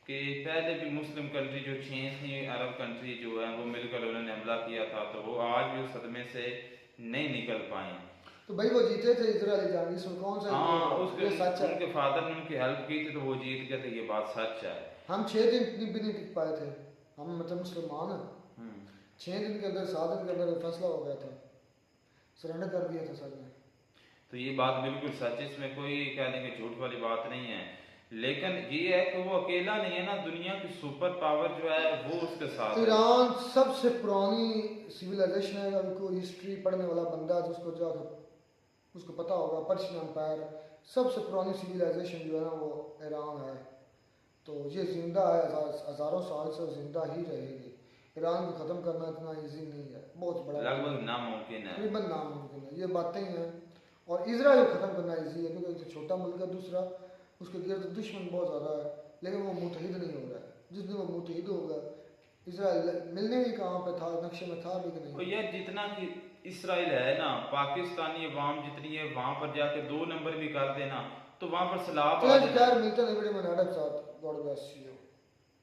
[SPEAKER 8] कि पहले भी मुस्लिम कंट्री जो 6 थी अरब कंट्री जो है वो मिलकर उन्होंने हमला किया था, तो वो आज भी उस सदमे से नहीं निकल पाए।
[SPEAKER 2] तो भाई वो जीते थे इजराइली जंग, इसमें कौन सा
[SPEAKER 8] हाँ उसके
[SPEAKER 2] सच है?
[SPEAKER 8] उनके फादर ने उनकी हेल्प की थी तो वो जीत गए थे, ये बात सच है।
[SPEAKER 2] हम 6 दिन भी नहीं टिक पाए थे, हम मतलब मुसलमान हैं, 6 दिन के अंदर 7 दिन के अंदर फैसला हो गया था, सरेंडर कर दिया था सर ने।
[SPEAKER 8] तो ये बात बिल्कुल सच है, इसमें कोई कहने की झूठ वाली बात नहीं है, लेकिन ये है कि वो अकेला नहीं है ना, दुनिया की सुपर पावर जो है वो उसके साथ।
[SPEAKER 2] ईरान सबसे पुरानी सिविलाइजेशन है, अगर कोई हिस्ट्री पढ़ने वाला बंदा है जिसको जाकर उसको पता होगा, पर्शियन एम्पायर सबसे पुरानी सिविलाइजेशन जो है ना वो ईरान है, तो ये जिंदा है, हज़ारों साल से जिंदा ही रहेगी। ईरान को ख़त्म करना इतना ईजी नहीं है, बहुत बड़ा
[SPEAKER 8] लगभग नामुमकिन है,
[SPEAKER 2] तकरीबन नामुमकिन है, ये बातें ही हैं। और इजराइल को ख़त्म करना ईजी है क्योंकि एक छोटा मुल्क है, दूसरा उसके गिर्द दुश्मन बहुत ज़्यादा है, लेकिन वो मुतहिद नहीं हो रहा है। जिस दिन वो मुतहिद होगा, इजराइल मिलने ही कहाँ पे था, नक्शे में था भी कि नहीं।
[SPEAKER 8] और यार जितना कि इसराइल है ना, पाकिस्तानी अवाम जितनी है वहाँ पर जाके 2 नंबर भी कर देना तो वहाँ पर सलाब
[SPEAKER 2] चलो खैर मिलते हैं वीडियो में, साथ गॉड ब्लेस यू।